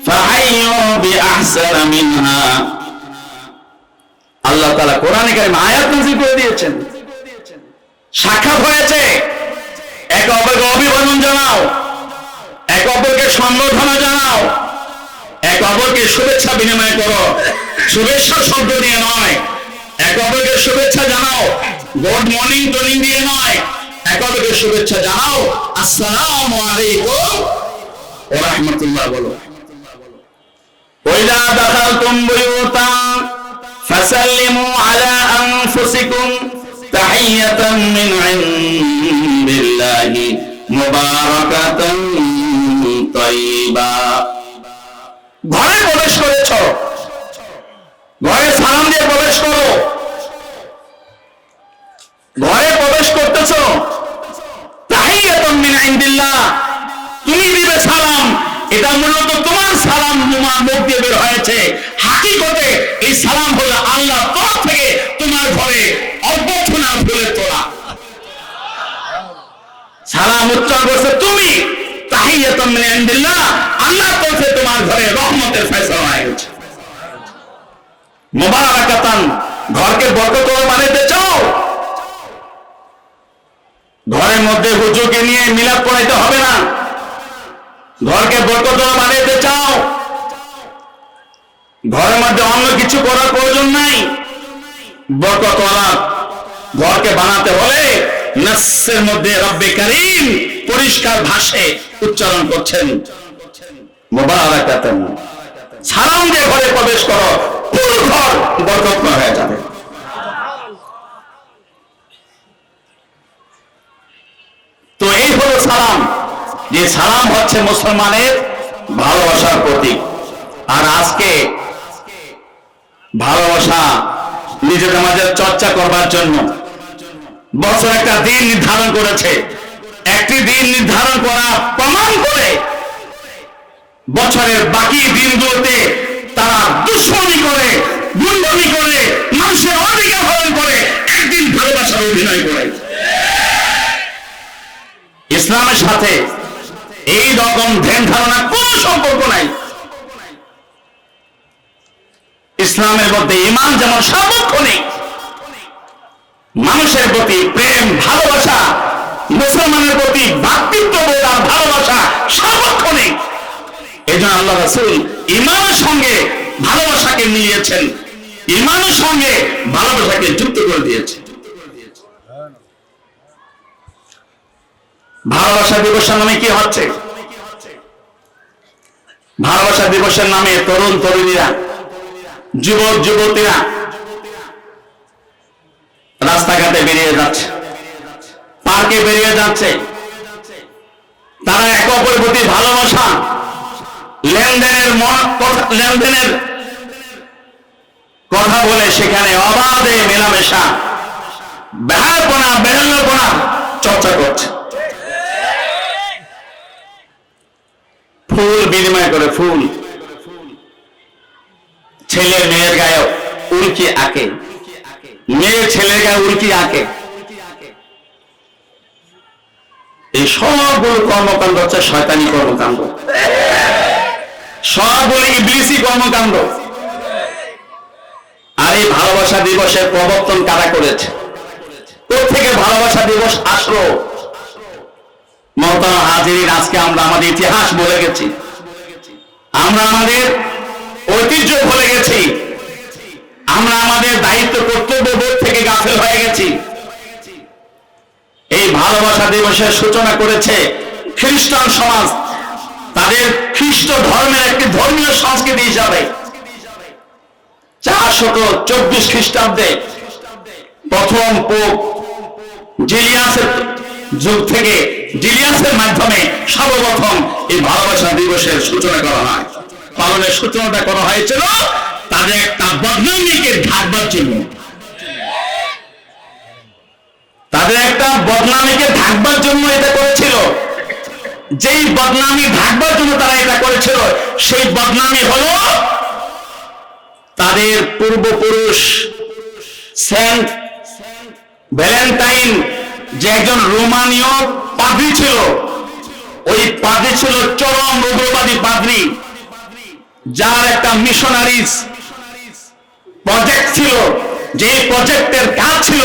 ফাহাইয়ু বিআহসানা মিনহা। আল্লাহ তাআলা কোরআনে কারীমে আয়াত নাযিল করে দিয়েছেন, সাক্ষাৎ হয়েছে, একে অপরকে অভিবাদন জানাও, একে অপরকে সম্বোধনা জানাও, একে অপরকে শুভেচ্ছা বিনিময় করো। শুভেচ্ছা শব্দ দিয়ে নয়, একে অপরকে শুভেচ্ছা জানাও, গুড মর্নিং টর্নিং দিয়ে নয়, একে অপরকে শুভেচ্ছা জানাও, আসসালামু আলাইকুম ওয়া রাহমাতুল্লাহ বলো। ওয়াইদা দাখালতুম বুয়ুতান ফাসাল্লিমু আলা আনফুসিকুম তাহিয়াতাম মিন ইনদিল্লাহি মুবারাকাতান তাইয়্যিবা। ঘরে প্রবেশ করেছ, ঘরে সালাম দিয়ে প্রবেশ করো। ঘরে প্রবেশ করতেছ, তাহিয়াতুম মিন ইনদিল্লাহ, তুমি দিবে সালাম, এটা মূলত তোমার সালাম, তোমার মুখ দিয়ে বের হয়েছে। হাকিকতে এই সালাম হলো আল্লাহর তরফ থেকে তোমার ঘরে অভ্যর্থনা ফুলে তোলা। সালাম উচ্চারণ করছে তুমি, তাহিয়াতুম মিন ইনদিল্লাহ, আল্লাহর তরফে তোমার ঘরে রহমতের ফয়সালা হয়ে গেছে। মুবারাকাতান, ঘরকে বরকতময় বানাইতে চাও, ঘরের মধ্যে হুজুরকে নিয়ে মিলাদ পড়াইতে হবে না। ঘরকে বরকতময় বানাইতে চাও, ঘরের মধ্যে অন্য কিছু করার প্রয়োজন নাই। বরকতওয়ালা ঘরকে বানাতে হলে নাসের মধ্যে রব্বে কারীম পরিষ্কার ভাষায় উচ্চারণ করছেন, মুবারাকাতান, সালাম দিয়ে ঘরে প্রবেশ করো, পুরো ঘর বরকতময় হয়ে যাবে। তো এই হলো সালাম, যে সালাম হচ্ছে মুসলমানের ভালোবাসার প্রতীক। আর আজকে ভালোবাসা নিজেদের মাঝে চর্চা করবার জন্য বছর একটা দিন নির্ধারণ করেছে। একটি দিন নির্ধারণ করা প্রমাণ করে বছরের বাকি দিনগুলোতে তারা দুশ্মনী করে, গুন্ডামি করে, মানুষের অধিকার হরণ করে, একদিন ভালোবাসার অভিনয় করে। ইসলামের সাথে এই রকম ধ্যান ধারণা কোনো সম্পর্ক নাই। ইসলামের মধ্যে ঈমান যেমন সার্বক্ষণিক, মানুষের প্রতি প্রেম ভালোবাসা, মুসলমানের প্রতি ভ্রাতৃত্ববোধ আর ভালোবাসা সার্বক্ষণিক। এই জন্য আল্লাহ রাসূল ঈমানের সঙ্গে ভালোবাসাকে মিলিয়েছেন, ঈমানের সঙ্গে ভালোবাসাকে যুক্ত করে দিয়েছেন। ভালোবাসা দিবসের নামে কি হচ্ছে? ভালোবাসা দিবসের নামে তরুণ তরুণীরা, যুবক যুবতীরা রাস্তাঘাটে বেরিয়ে যাচ্ছে, পার্কে বেরিয়ে যাচ্ছে। তারা একে অপরের প্রতি ভালোবাসা, লেনদেনের কথা বলে সেখানে অবাধে মেলামেশা, বেহায়াপনা বেহাল্যপনা চর্চা করছে। ফুল বিনিময় করে, ফুল, ছেলের মেয়ের গায়ে উল্কি আঁকে, মেয়ের ছেলের গায়ে উল্কি আঁকে। এই সবগুলো কর্মকাণ্ড হচ্ছে শয়তানি কর্মকাণ্ড, সবগুলো ইবলিসি কর্মকাণ্ড। আর এই ভালোবাসা দিবসের প্রবর্তন কারা করেছে? কোথেকে ভালোবাসা দিবস আসলো? মহতারাম হাজিরিন, আজকে আমরা আমাদের ইতিহাস ভুলে গেছি, আমরা আমাদের ঐতিহ্য ভুলে গেছি, আমরা আমাদের দায়িত্ব কর্তব্য বোধ থেকে গাফেল হয়ে গেছি। এই ভালোবাসা দিবসের সূচনা করেছে খ্রিস্টান সমাজ, তারা তাদের খ্রিস্ট ধর্মের একটি ধর্মীয় সংস্কৃতি হিসাবে 424 খ্রিস্টাব্দে প্রথম পোপ জুলিয়াসের যুগ থেকে জুলিয়াসের মাধ্যমে সর্বপ্রথম এই ভালোবাসা দিবসের সূচনা করা হয়। পালনের সূচনাটা করা হয়েছিল তাদের একটা বদনামীকে ঢাকবার জন্য। তাদের একটা বদনামীকে ঢাকবার জন্য এটা করেছিল। যেই বদনামী ঢাকবার জন্য তারা এটা করেছিল, সেই বদনামী হলো তাদের পূর্বপুরুষ সেন্ট ভ্যালেন্টাইন, যে একজন রোমানীয় পাদ্রী ছিল। ওই পাদ্রী ছিল চরম উগ্রবাদী পাদ্রী, যার একটা মিশনারিজ প্রজেক্ট ছিল। যে প্রজেক্টের কাজ ছিল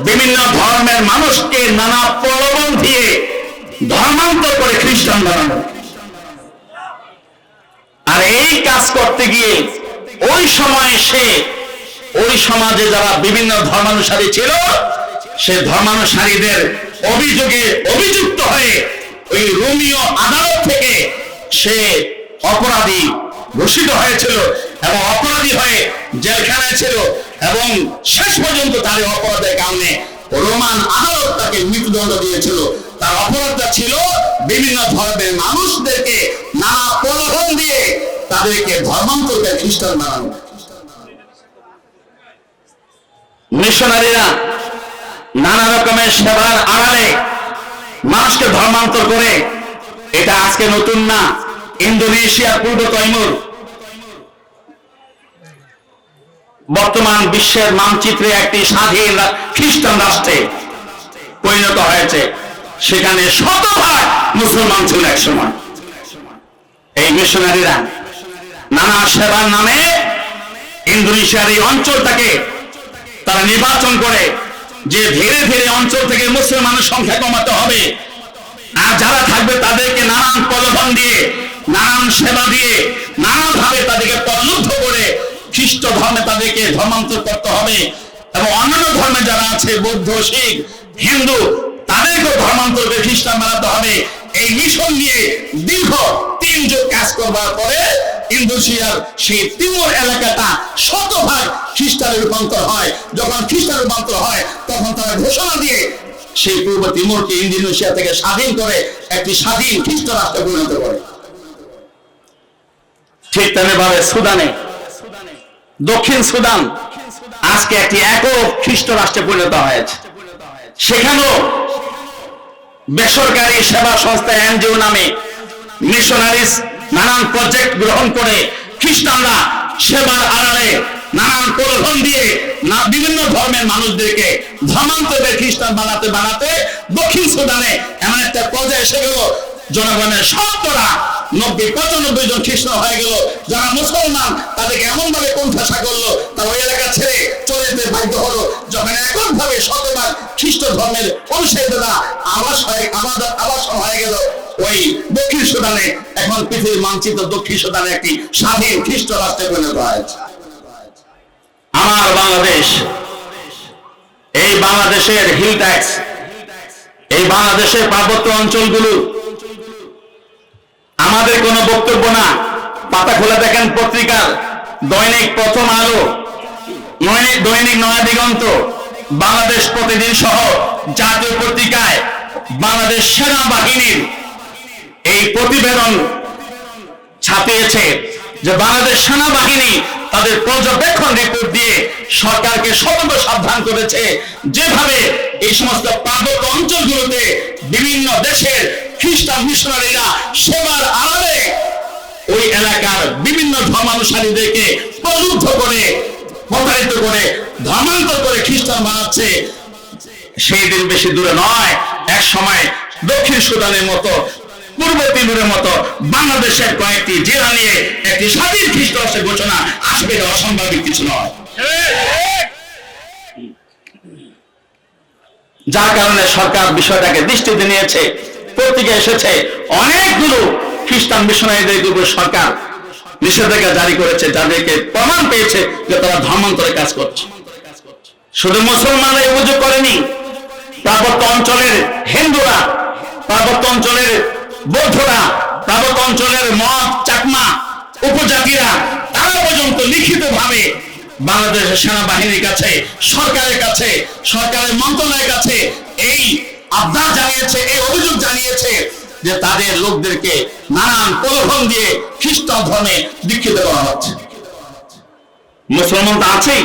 বিভিন্ন ধর্মের মানুষকে নানা প্রলোভন দিয়ে ধর্মান্তর করে খ্রিস্টান বানানো। আর এই কাজ করতে গিয়ে ওই সময়ে সে ওই সমাজে যারা বিভিন্ন ধর্মানুসারী ছিল, সে ধর্মানুসারীদের অভিযোগে অভিযুক্ত হয়ে ওই রোমীয় আদালত থেকে সে অপরাধী ঘোষিত হয়েছিল এবং অপরাধী হয়ে জেলখানায় ছিল এবং শেষ পর্যন্ত তার অপরাধের কারণে রোমান আদালত তাকে মৃত্যুদণ্ড দিয়েছিল। তার অপরাধটা ছিল বিভিন্ন ধর্মের মানুষদেরকে নানা প্রলোভন দিয়ে তাদেরকে ধর্মান্তর করে খ্রিস্টান বানানো। মিশনারিরা নানা রকমের সেবার আড়ালে মানুষকে ধর্মান্তর করে। এটা আজকে নতুন না। ইন্দোনেশিয়ার পূর্ব তৈমুর বর্তমান বিশ্বের মানচিত্রে একটি স্বাধীন খ্রিস্টান রাষ্ট্রে পরিণত হয়েছে। সেখানে শতভাগ মুসলমান ছিল এক সময়। এই মিশনারিরা নানা সেবার নামে ইন্দোনেশিয়ার এই অঞ্চলটাকে তারা নির্বাচন করে যে ধীরে ধীরে অঞ্চল থেকে মুসলমানের সংখ্যা কমাতে হবে, আর যারা থাকবে তাদেরকে নানান প্রলোভন দিয়ে, নানান সেবা দিয়ে, নানাভাবে তাদেরকে প্রলুব্ধ করে খ্রিস্ট ধর্মে তাদেরকে ধর্মান্তর করতে হবে এবং অন্যান্য ধর্মে যারা আছে বৌদ্ধ, শিখ, হিন্দু, তাদেরকেও ধর্মান্তর করে খ্রিস্টান বানাতে হবে। এই মিশন নিয়ে দীর্ঘ 3 যুগ কাজ করবার পরে ইন্দোনেশিয়ার সেই তিমুর এলাকাটা শতভাগ খ্রিস্টানে রূপান্তর হয়। যখন খ্রিস্টান রূপান্তর হয় তখন তারা ঘোষণা দিয়ে সেই পূর্ব তিমুরকে ইন্দোনেশিয়া থেকে স্বাধীন করে একটি স্বাধীন খ্রিস্ট রাষ্ট্রে পরিণত করে। ঠিক তেমনিভাবে সুদানে, দক্ষিণ সুদান আজকে একটি একক খ্রিস্ট রাষ্ট্রে পরিণত হয়েছে। সেখানেও বেসরকারি সেবা সংস্থা এনজিও নামে মিশনারিজ নানান প্রজেক্ট গ্রহণ করে খ্রিস্টানরা সেবার আড়ালে নানান প্রলোভন দিয়ে বিভিন্ন ধর্মের মানুষদেরকে ধর্মান্তরে খ্রিস্টান বানাতে বানাতে দক্ষিণ সুদানে এমন একটা পর্যায়ে এসে গেল জনগণের 90-95 জন খ্রিস্টান হয়ে গেল। যারা মুসলমান তাদেরকে এমন ভাবে কোণঠাসা করলো, তারা ওই এলাকা ছেড়ে চলে যেতে বাধ্য হলো। যখন এককভাবে শতভাগ খ্রিস্ট ধর্মের অনুসারীরা আবাসন হয়ে গেল ওই দক্ষিণ সুদানে। এখন পৃথিবীর মানচিত্র দক্ষিণ সুদানে একটি স্বাধীন খ্রিস্ট রাষ্ট্রে পরিণত হয়েছে। আমার বাংলাদেশ, এই বাংলাদেশের হিল ট্যাক্স, এই বাংলাদেশের পার্বত্য অঞ্চলগুলো আমাদের কোনো বক্তব্য না। পাতা খোলা দেখেন পত্রিকার, দৈনিক প্রথম আলো, দৈনিক নয়া দিগন্ত, বাংলাদেশ প্রতিদিন সহ জাতীয় পত্রিকায় বাংলাদেশ সেনাবাহিনীর এই প্রতিবেদন ছাপিয়েছে যে বাংলাদেশ সেনাবাহিনী তাদের পর্যবেক্ষণ রিপোর্ট দিয়ে সরকারকে সতর্ক সাবধান করেছে যেভাবে এই সমস্ত পার্বত্য অঞ্চলগুলোতে বিভিন্ন দেশের খ্রিস্টান মিশনারিরা সেবার আড়ালে ওই এলাকার বিভিন্ন ধর্মানুসারীদেরকে প্রলুব্ধ করে, প্রতারিত করে, ধর্মান্তর করে খ্রিস্টান বানাচ্ছে। সেই দিন বেশি দূরে নয়, এক সময় দক্ষিণ সুদানের মতো, পূর্ব তিমুরের মতো বাংলাদেশের কয়েকটি জেলা নিয়ে একটি স্বাধীন খ্রিস্ট রাষ্ট্রের ঘোষণা আসবে, অসম্ভব কিছু নয়। যার কারণে সরকার বিষয়টাকে দৃষ্টিতে নিয়েছে। পত্রিকা এসেছে অনেকগুলো খ্রিস্টান মিশনারিদের উপর সরকার নিষেধাজ্ঞা জারি করেছে, যাদেরকে প্রমাণ পেয়েছে যে তারা ধর্মান্তরে কাজ করছে। শুধু মুসলমানরা অভিযোগ করেনি, পার্বত্য অঞ্চলের হিন্দুরা, পার্বত্য অঞ্চলের বৌদ্ধরা, পার্বত্য অঞ্চলের মগ, চাকমা উপজাতিরা তারা পর্যন্ত লিখিতভাবে বাংলাদেশের সেনাবাহিনীর কাছে, সরকারের কাছে, সরকারের মন্ত্রণালয়ের কাছে এই আবদার জানিয়েছে, এই অভিযোগ জানিয়েছে যে তাদের লোকদেরকে নানান প্রলোভন দিয়ে খ্রিস্টান ধর্মে দীক্ষিত করা হচ্ছে। মুসলমান তো আছেই,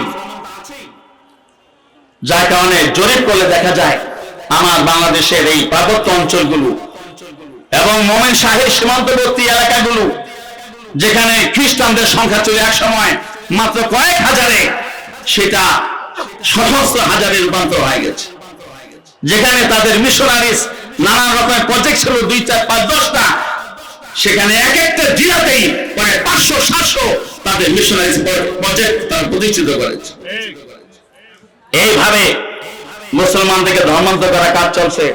যার কারণে জরিপ করলে দেখা যায় আমার বাংলাদেশের এই পার্বত্য অঞ্চলগুলো এবং মোমেন শাহের সীমান্তবর্তী এলাকাগুলো, যেখানে খ্রিস্টানদের সংখ্যা ছিল এক সময় মাত্র কয়েক হাজারে, সেটা সহস্র হাজারে রূপান্তর হয়ে গেছে। যেখানে তাদের মিশনারিজ নানান রকমের প্রজেক্ট ছিল 2, 4, 5, 10টা, সেখানে এক একটা জেলাতেই প্রায় 500-700 তাদের মিশনারিজ প্রজেক্ট তারা প্রতিষ্ঠিত করেছে। এইভাবে মুসলমানদেরকে ধর্মান্তর করা কাজ চলছে।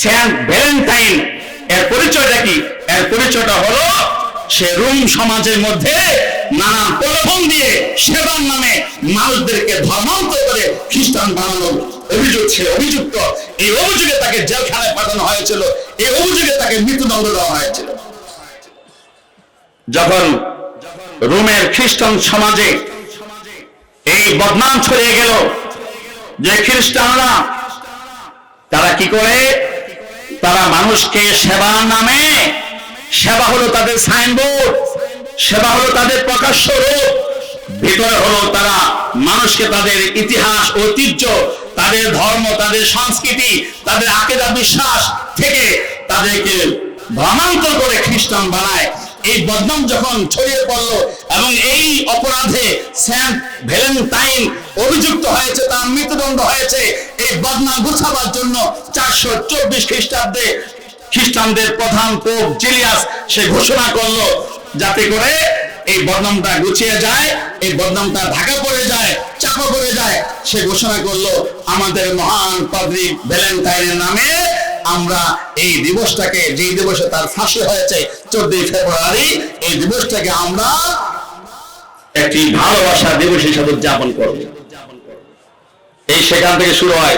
সেন্ট ভ্যালেন্টাইন এর পরিচয়টা কি? এর পরিচয়টা হলো সে রোম সমাজের মধ্যে নানান প্রলোভন দিয়ে সেবার নামে মানুষদেরকে ধর্মান্তর করে খ্রিস্টান বানানোর অভিযোগ ছিল, অভিযুক্ত। এই অভিযোগে তাকে জেলখানায় পাঠানো হয়েছিল, এই অভিযোগে তাকে মৃত্যুদণ্ড দেওয়া হয়েছিল। যখন রোমের খ্রিস্টান সমাজে এই বদনাম ছড়িয়ে গেল যে খ্রিস্টানরা তারা কি করে, তারা মানুষকে সেবার নামে, সেবা হলো তাদের সাইনবোর্ড, সেবা হলো তাদের প্রকাশ্য রূপ, ভিতরে হলো তারা মানুষকে তাদের ইতিহাস, ঐতিহ্য, তাদের ধর্ম, তাদের সংস্কৃতি, তাদের আকীদা বিশ্বাস থেকে তাদেরকে ধর্মান্তর করে খ্রিস্টান বানায়। এই বদনাম যখন ছড়িয়ে পড়লো এবং এই অপরাধে সেন্ট ভ্যালেন্টাইন অভিযুক্ত হয়েছে, তার মৃত্যুদণ্ড হয়েছে। এই বদনাম গুছাবার জন্য 424 খ্রিস্টাব্দে খ্রিস্টানদের প্রধান পোপ জুলিয়াস সে ঘোষণা করলো যাতে করে এই বদনামটা গুছিয়ে যায়, এই বদনামটা ঢাকা পড়ে যায়, চাপা পড়ে যায়। সে ঘোষণা করলো আমাদের মহান পাদ্রী ভ্যালেন্টাইনের নামে আমরা এই দিবসটাকে, যে দিবসে তার ফাঁসি হয়েছে 14 ফেব্রুয়ারি, এই দিবসটাকে আমরা একটি ভালোবাসা দিবস হিসেবে উদযাপন করব। এই সেখান থেকে শুরু হয়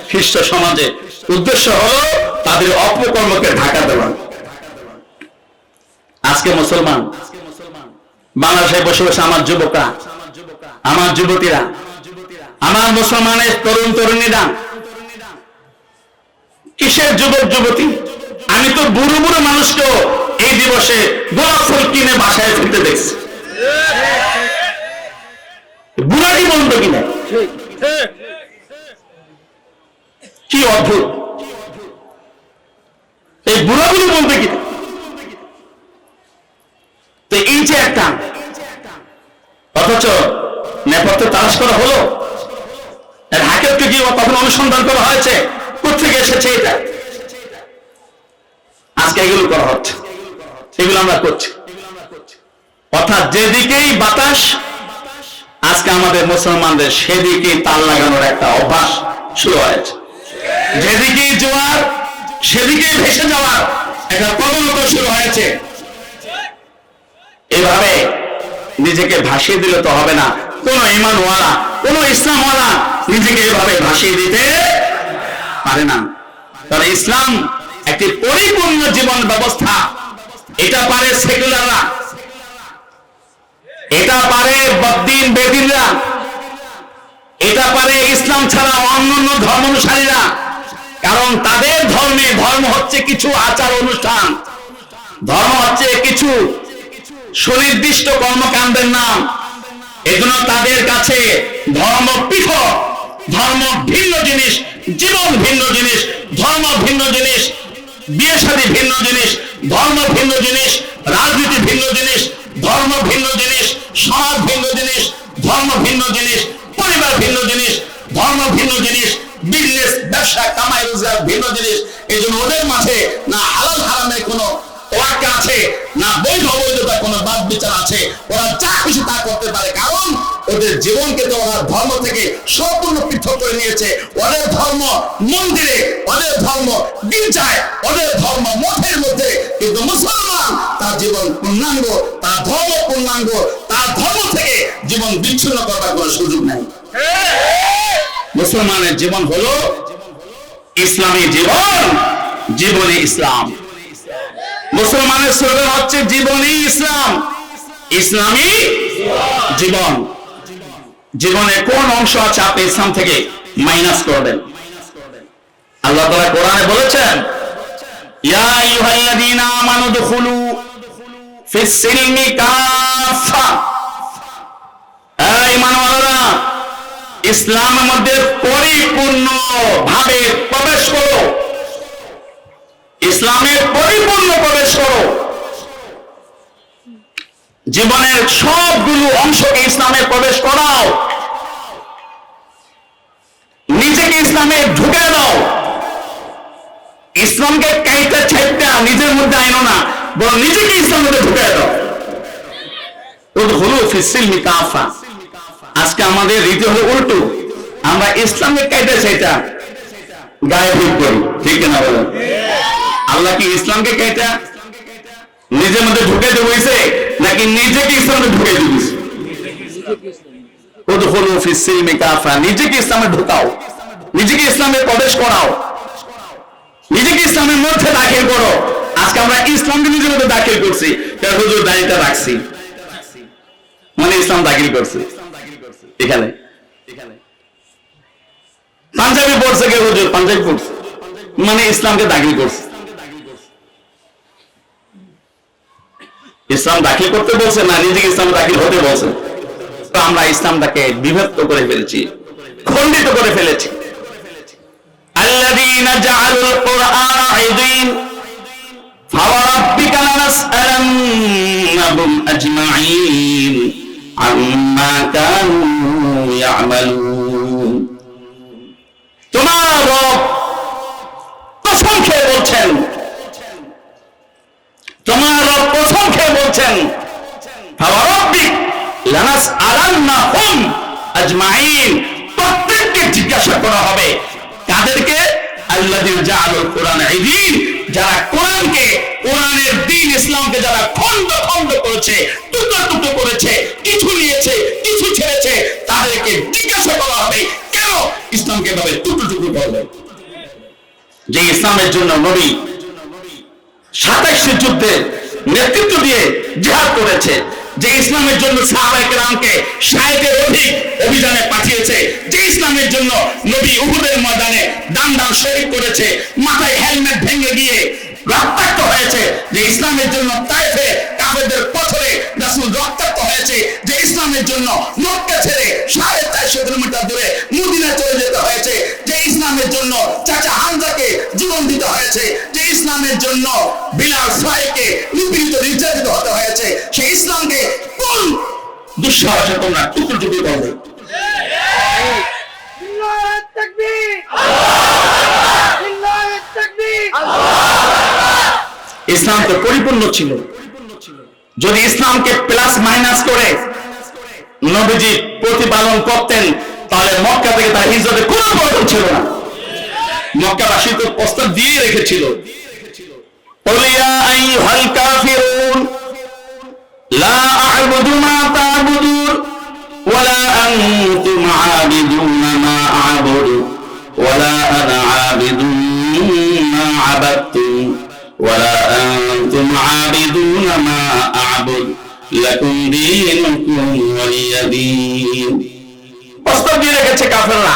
খ্রিস্ট সমাজে। উদ্দেশ্য হলো তাদের অপকর্মকে ঢাকা দেওয়া। আজকে মুসলমান বাংলাদেশে বসে বসে আমার যুবকরা, আমার যুবতীরা, আমার মুসলমানের তরুণ তরুণীরা, কিসের যুবক যুবতী, আমি তো বুড়ো বুড়ো মানুষকেও এই দিবসে গোলাপ ফুল কিনে বাসায় ফিরতে দেখছি। বুড়াটি বলতো কিনা, কি অদ্ভুত! এই বুড়াগুলি বলবে কিনা। তো এই যে একটা, অথচ নেপথ্য তালাশ করা হলো, এর হাকিকতকে কি কখন অনুসন্ধান করা হয়েছে, কোথেকে এসেছে এটা, আজকে এগুলো করা হচ্ছে, এগুলো আমরা করছি। অর্থাৎ যেদিকেই বাতাস, আজকে আমাদের মুসলমানদের সেদিকেই তাল লাগানোর একটা অভ্যাস শুরু হয়েছে। যেদিকেই জোয়ার সেদিকেই ভেসে যাওয়ার একটা প্রবণতা শুরু হয়েছে। এভাবে নিজেকে ভাসিয়ে দিলে তো হবে না। কোন ঈমানওয়ালা, কোন ইসলামওয়ালা নিজেকে এভাবে ভাসিয়ে দিতে পারে না। কারণ ইসলাম একটি পরিপূর্ণ জীবন ব্যবস্থা। এটা পারে সেকুলাররা, এটা পারে বদ্দিন বেদিনরা, এটা পারে ইসলাম ছাড়া অন্যান্য ধর্মানুসারীরা। কারণ তাদের ধর্মে ধর্ম হচ্ছে কিছু আচার অনুষ্ঠান, ধর্ম হচ্ছে কিছু সুনির্দিষ্ট কর্মকাণ্ডের নাম। এজন্য তাদের কাছে ধর্ম পৃথক, ধর্ম ভিন্ন জিনিস, জীবন ভিন্ন জিনিস, ধর্ম ভিন্ন জিনিস, বিয়ে শাদী ভিন্ন জিনিস, ধর্ম ভিন্ন জিনিস, রাজনীতি ভিন্ন জিনিস, ধর্ম ভিন্ন জিনিস, সমাজ ভিন্ন জিনিস, ধর্ম ভিন্ন জিনিস, পরিবার ভিন্ন জিনিস, ধর্ম ভিন্ন জিনিস, বিজনেস, ব্যবসা, কামাই রোজগার ভিন্ন জিনিস। এই জন্য ওদের মাঝে না হালাল হারামের কোনো ওয়াক্কা আছে, না বৈধ অবৈধতা কোনো বাদ বিচার আছে। ওরা যা খুশি তা করতে পারে, কারণ ওদের জীবনকে তো ওরা ধর্ম থেকে সম্পূর্ণ পৃথক করে নিয়েছে। ওদের ধর্ম মন্দিরে, ওদের ধর্ম গির্জায়, ওদের ধর্ম মঠের মধ্যে। কিন্তু মুসলমান তার জীবন পূর্ণাঙ্গ, তার ধর্ম পূর্ণাঙ্গ, তার ধর্ম থেকে জীবন বিচ্ছিন্ন করার কোনো সুযোগ নাই। মুসলমানের জীবন হলো ইসলামী জীবন, জীবনে ইসলাম। মুসলমানের স্লোগান হচ্ছে জীবনই ইসলাম, ইসলামই জীবন। জীবনে কোন অংশ আছে আপনি ইসলাম থেকে মাইনাস করবেন? আল্লাহ তাআলা কোরআনে বলেছেন, ইয়া আইয়ুহাল্লাযীনা আমানু দুখুলু ফিস সিলমি কাফা, এই ঈমানওয়ালারা ইসলামের মধ্যে পরিপূর্ণ ভাবে প্রবেশ করো, ইসলামে পরিপূর্ণ প্রবেশ করো। জীবনের সবগুলো অংশকে ইসলামে প্রবেশ করাও, নিজেকে ইসলামে ঢুকে দাও। ইসলামকে কাইটা ছাইটা নিজের মধ্যে আইনো না, বরং নিজেকে ইসলামের মধ্যে ঢুকে দাও। উদখুলু ফিস সিলমি কাফা। আজকে আমাদের রীতি হলো উল্টো, আমরা ইসলামকে কাইটা ছাইটা গায়ে ভোগ করি, ঠিক না বলেন? আল্লাহ কি ইসলামকে কাইটা নিজের মধ্যে ঢুকে দিয়েছে, নাকি নিজেকে ইসলামে ঢুকে দিয়েছে? উদখুলু ফিস সিলমি কাফা, নিজেকে ইসলামে ঢুকাও, নিজেকে ইসলামে প্রবেশ করাও, নিজেকে ইসলামের মধ্যে দাখিল করো। আজকে আমরা ইসলামকে নিজের মধ্যে দাখিল করছি, তার হুজুর দাড়িটা রাখছি মানে ইসলাম দাখিল করছে। এখানে পাঞ্জাবি পড়ছে, কে হুজুর পাঞ্জাবি পড়ছে মানে ইসলামকে দাখিল করছে। ইসলাম দাখিল করতে বলছে না নিজেকে ইসলাম দাখিল হতে বলছে? তো আমরা ইসলামটাকে বিভক্ত করে ফেলেছি, খণ্ডিত করে ফেলেছি। الذين جعلوا القرآن عضين فوربك لنسألنهم أجمعين عما كانوا يعملون। তোমার রব কসম খেয়ে বলছেন, তোমার রব কসম খেয়ে বলছেন, ফাওয়ারাব্বিক লানাসআলান্নাহুম আজমাইন, প্রত্যেককে জিজ্ঞাসা করা হবে। কাদেরকে? আল্লাযীনা জাআলুল কুরআন ঈদিন, যারা কোরআনকে, কোরআনের দ্বীন ইসলামকে যারা খণ্ড খণ্ড করেছে, টুকরো টুকরো করেছে, কিছু নিয়েছে কিছু ছেড়েছে, তাদেরকে জিজ্ঞাসা করা হবে কেন ইসলামকে এভাবে টুকরো টুকরো করলে। যে ইসলামের জন্য নবী 27 যুদ্ধে নেতৃত্ব দিয়ে জিহাদ করেছে, যে ইসলামের জন্য সাহাবায়ে কেরামকে 60-এর অধিক অভিযানে পাঠিয়েছে, যে ইসলামের জন্য নবী উহুদের ময়দানে দান দান শহীদ করেছে, মাথায় হেলমেট ভেঙে গিয়ে রক্তাক্ত হয়েছে, যে ইসলামের জন্য তায়েফে কাফেরদের পথরে রাসূল রক্তাক্ত হয়েছে, যে ইসলামের জন্য মক্কা ছেড়ে 450 কিলোমিটার দূরে মদিনায় চলে যেতে হয়েছে, যে ইসলামের জন্য চাচা হামজাকে জীবন দিতে হয়েছে, যে ইসলামের জন্য বিলাল সাহেবকে নিপীড়িত নির্যাতিত হতে হয়েছে, সেই ইসলামকে কোন দুঃসাহসে তোমরা টুকরো টুকরো করবে? ইসলাম তো পরিপূর্ণ ছিল। যদি ইসলামকে প্লাস মাইনাস করে নবীজি প্রতিপালন করতেন, তাহলে মক্কা থেকে তার হিজরতের কোনো প্রয়োজন ছিল না। মক্কাবাসী তো প্রস্তাব দিয়ে রেখেছিল, قل يا أيها الكافرون لا أعبد ما تعبدون ولا أنتم عابدون ما أعبد ولا أنا عابد ما عبدتم ولا أنتم عابدون ما أعبد لكم دينكم ولي دين। প্রস্তাব দিয়ে রেখেছে কাফেররা।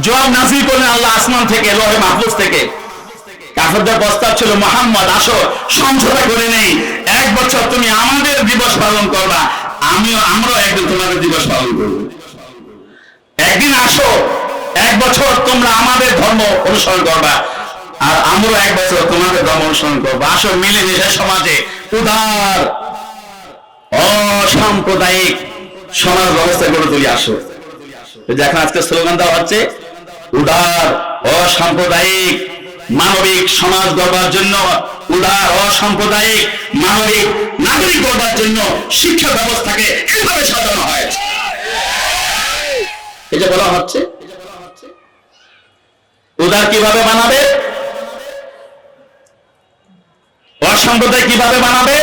জবাব নাযিল করলেন আল্লাহ আসমান থেকে, লৌহে মাহফুজ থেকে। কাফেরদের প্রস্তাব ছিল, মুহাম্মদ আসো সমঝোতা করে নেই, 1 বছর তুমি আমাদের দিবস পালন করবা, আমরাও একদিন তোমাদের দিবস পালন করব। একদিন আসো, 1 বছর তোমরা আমাদের ধর্ম অনুসরণ করবা, আর আমরাও 1 বছর তোমাদের ধর্ম অনুসরণ করবো। আসো মিলেমিশে সমাজে উদার অসাম্প্রদায়িক সমাজ ব্যবস্থা গড়ে তুলি। আসো, দেখেন আজকে স্লোগান দেওয়া হচ্ছে উদার অসাম্প্রদায়িক মানবিক সমাজ গড়বার জন্য, উদার অসাম্প্রদায়িক মানবিক নাগরিক গড়বার জন্য শিক্ষা ব্যবস্থাকে এভাবে সাজানো হয়েছে। এটা বলা হচ্ছে উদার কিভাবে বানাবে, অসাম্প্রদায়িক কিভাবে বানাবে?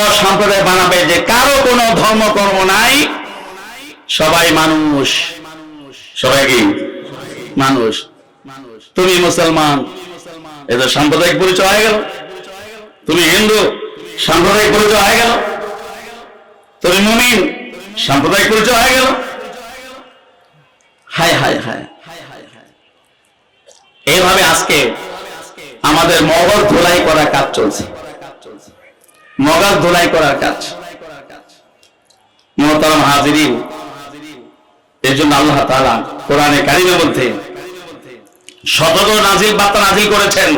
অসাম্প্রদায়িক বানাবে যে কারো কোনো ধর্ম কর্ম নাই, সবাই মানুষ। সবাই কি মানুষ? তুমি মুসলমান, এটা সাম্প্রদায়িক পরিচয় হয়ে গেল। তুমি হিন্দু, সাম্প্রদায়িক পরিচয় হয়ে গেল। তুমি মুমিন, সাম্প্রদায়িক পরিচয় হয়ে গেল। হায় হায় হায়। এইভাবে আজকে আমাদের মগজ ধোলাই করার কাজ চলছে, মগজ ধোলাই করার কাজ। মুহতারাম হাজিরিন, এর জন্য আল্লাহ তাআলা কোরআনে কারিমের মধ্যে সতর্ক বার্তা নাযিল করেছেন,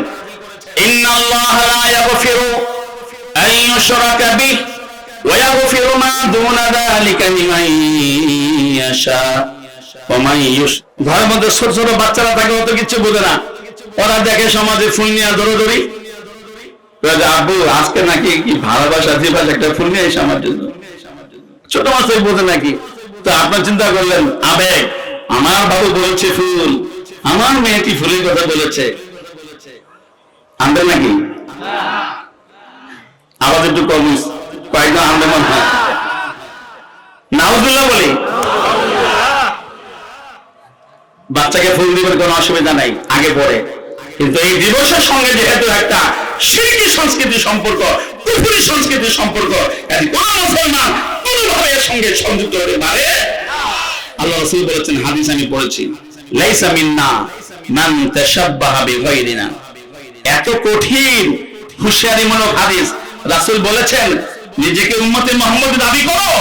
ইন্নাল্লাহা লা ইয়াগফিরু আন ইউশরাকা বিহি ওয়া ইয়াগফিরু মা দুনা যালিকা লিমান ইয়াশা ওয়া মান ঘরের মধ্যে ছোট ছোট বাচ্চারা থাকে, অত কিছু বোঝে না। ওরা দেখে সমাজে ফুল নিয়ে দৌড়াদৌড়ি, আব্বু আজকে নাকি কি ভালোবাসা দিবাস একটা ফুল নিয়ে এসে আমার জন্য। ছোট মাছই বোঝে নাকি? তো আপনার চিন্তা করলেন আবেগ, আমার বাবু বলেছে ফুল, আমার মেয়েটি ফুলের কথা বলেছে, আনবে নাকি? আবার একটু কম কয়েকজন আনবে মনে হয়। নাউজুবিল্লাহ বলি। বাচ্চাকে ফুল দিবেন কোনো অসুবিধা নাই, আগে পরে। কিন্তু এই দিবসের সঙ্গে যেহেতু একটা শিরকি সংস্কৃতি সম্পর্ক, কুফরি সংস্কৃতির সম্পর্ক, কোন মুসলমান কোনভাবে এর সঙ্গে সংযুক্ত হতে পারে? আল্লাহ রাসূল বলেছেন, হাদিস আমি পড়েছি, লাইসা মিন্না মান তাশাব্বাহা বিগাইরিনা। এত কঠিন হুঁশিয়ারিমূলক হাদিস। রাসূল বলেছেন, নিজেকে উম্মতে মুহাম্মদ দাবি করো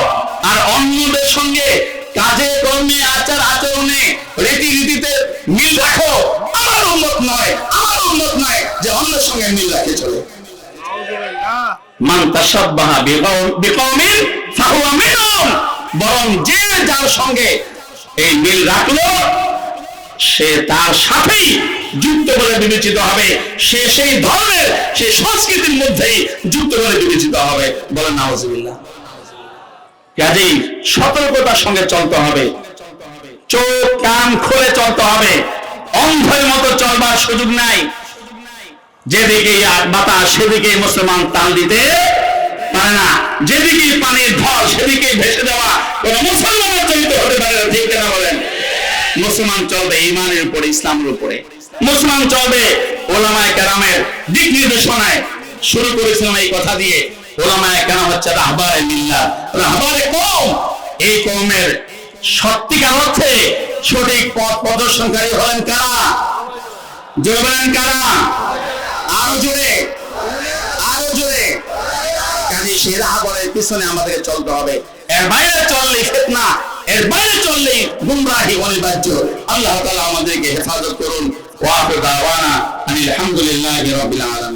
আর অন্যদের সঙ্গে কাজে কর্মে আচার আচরণে রীতিনীতিতে মিল রাখো, আমার উম্মত নয়, আমার উম্মত নয় যে অন্যের সঙ্গে মিল রাখে চলে। মান তাশাব্বাহা বিকওমিন ফাহুয়া মিনহুম। বরং যে যার সঙ্গে এই মিল রাখলো সে তার সাথেই যুক্ত বলে বিবেচিত হবে, সে সেই ধর্মের সেই সংস্কৃতির মধ্যেই যুক্ত বলে বিবেচিত হবে। বলেন নাউজুবিল্লাহ। কাজেই সতর্কতার সঙ্গে চলতে হবে, চোখ কান খুলে চলতে হবে, অন্ধের মতো চলবার সুযোগ নাই। যেদিকে বাতাস সেদিকে মুসলমান তাল দিতে পারে না, যেদিকে পানির ঢল সেদিকে ভেসে দেওয়া কোন মুসলমানের জড়িত হতে পারে না। ঠিক না বলেন? মুসলমান চলবে ঈমানের উপরে, ইসলামের উপরে। মুসলমান চলবে ওলামায়ে কেরামের দিক নির্দেশনায়। শুরু করেছিলাম এই কথা দিয়ে, ওলামায়ে কেরাম হচ্ছে রাহবারে মিল্লাত, রাহবারে কওম। এই কওমের সত্যিকার অর্থে সঠিক পথ প্রদর্শনকারী হলেন কারা? জোরে বলেন কারা? আরো জোরে, আরো জোরে। কাজে সেই রাহবারের পিছনে আমাদেরকে চলতে হবে। এর বাইরে চললে ফিতনা, এর বাইরে চললে গুমরাহি অনিবার্য। আল্লাহ তাআলা আমাদেরকে হেফাজত করুন। ওয়া আখিরু দাওয়ানা আলহামদুলিল্লাহি রাব্বিল আলামিন।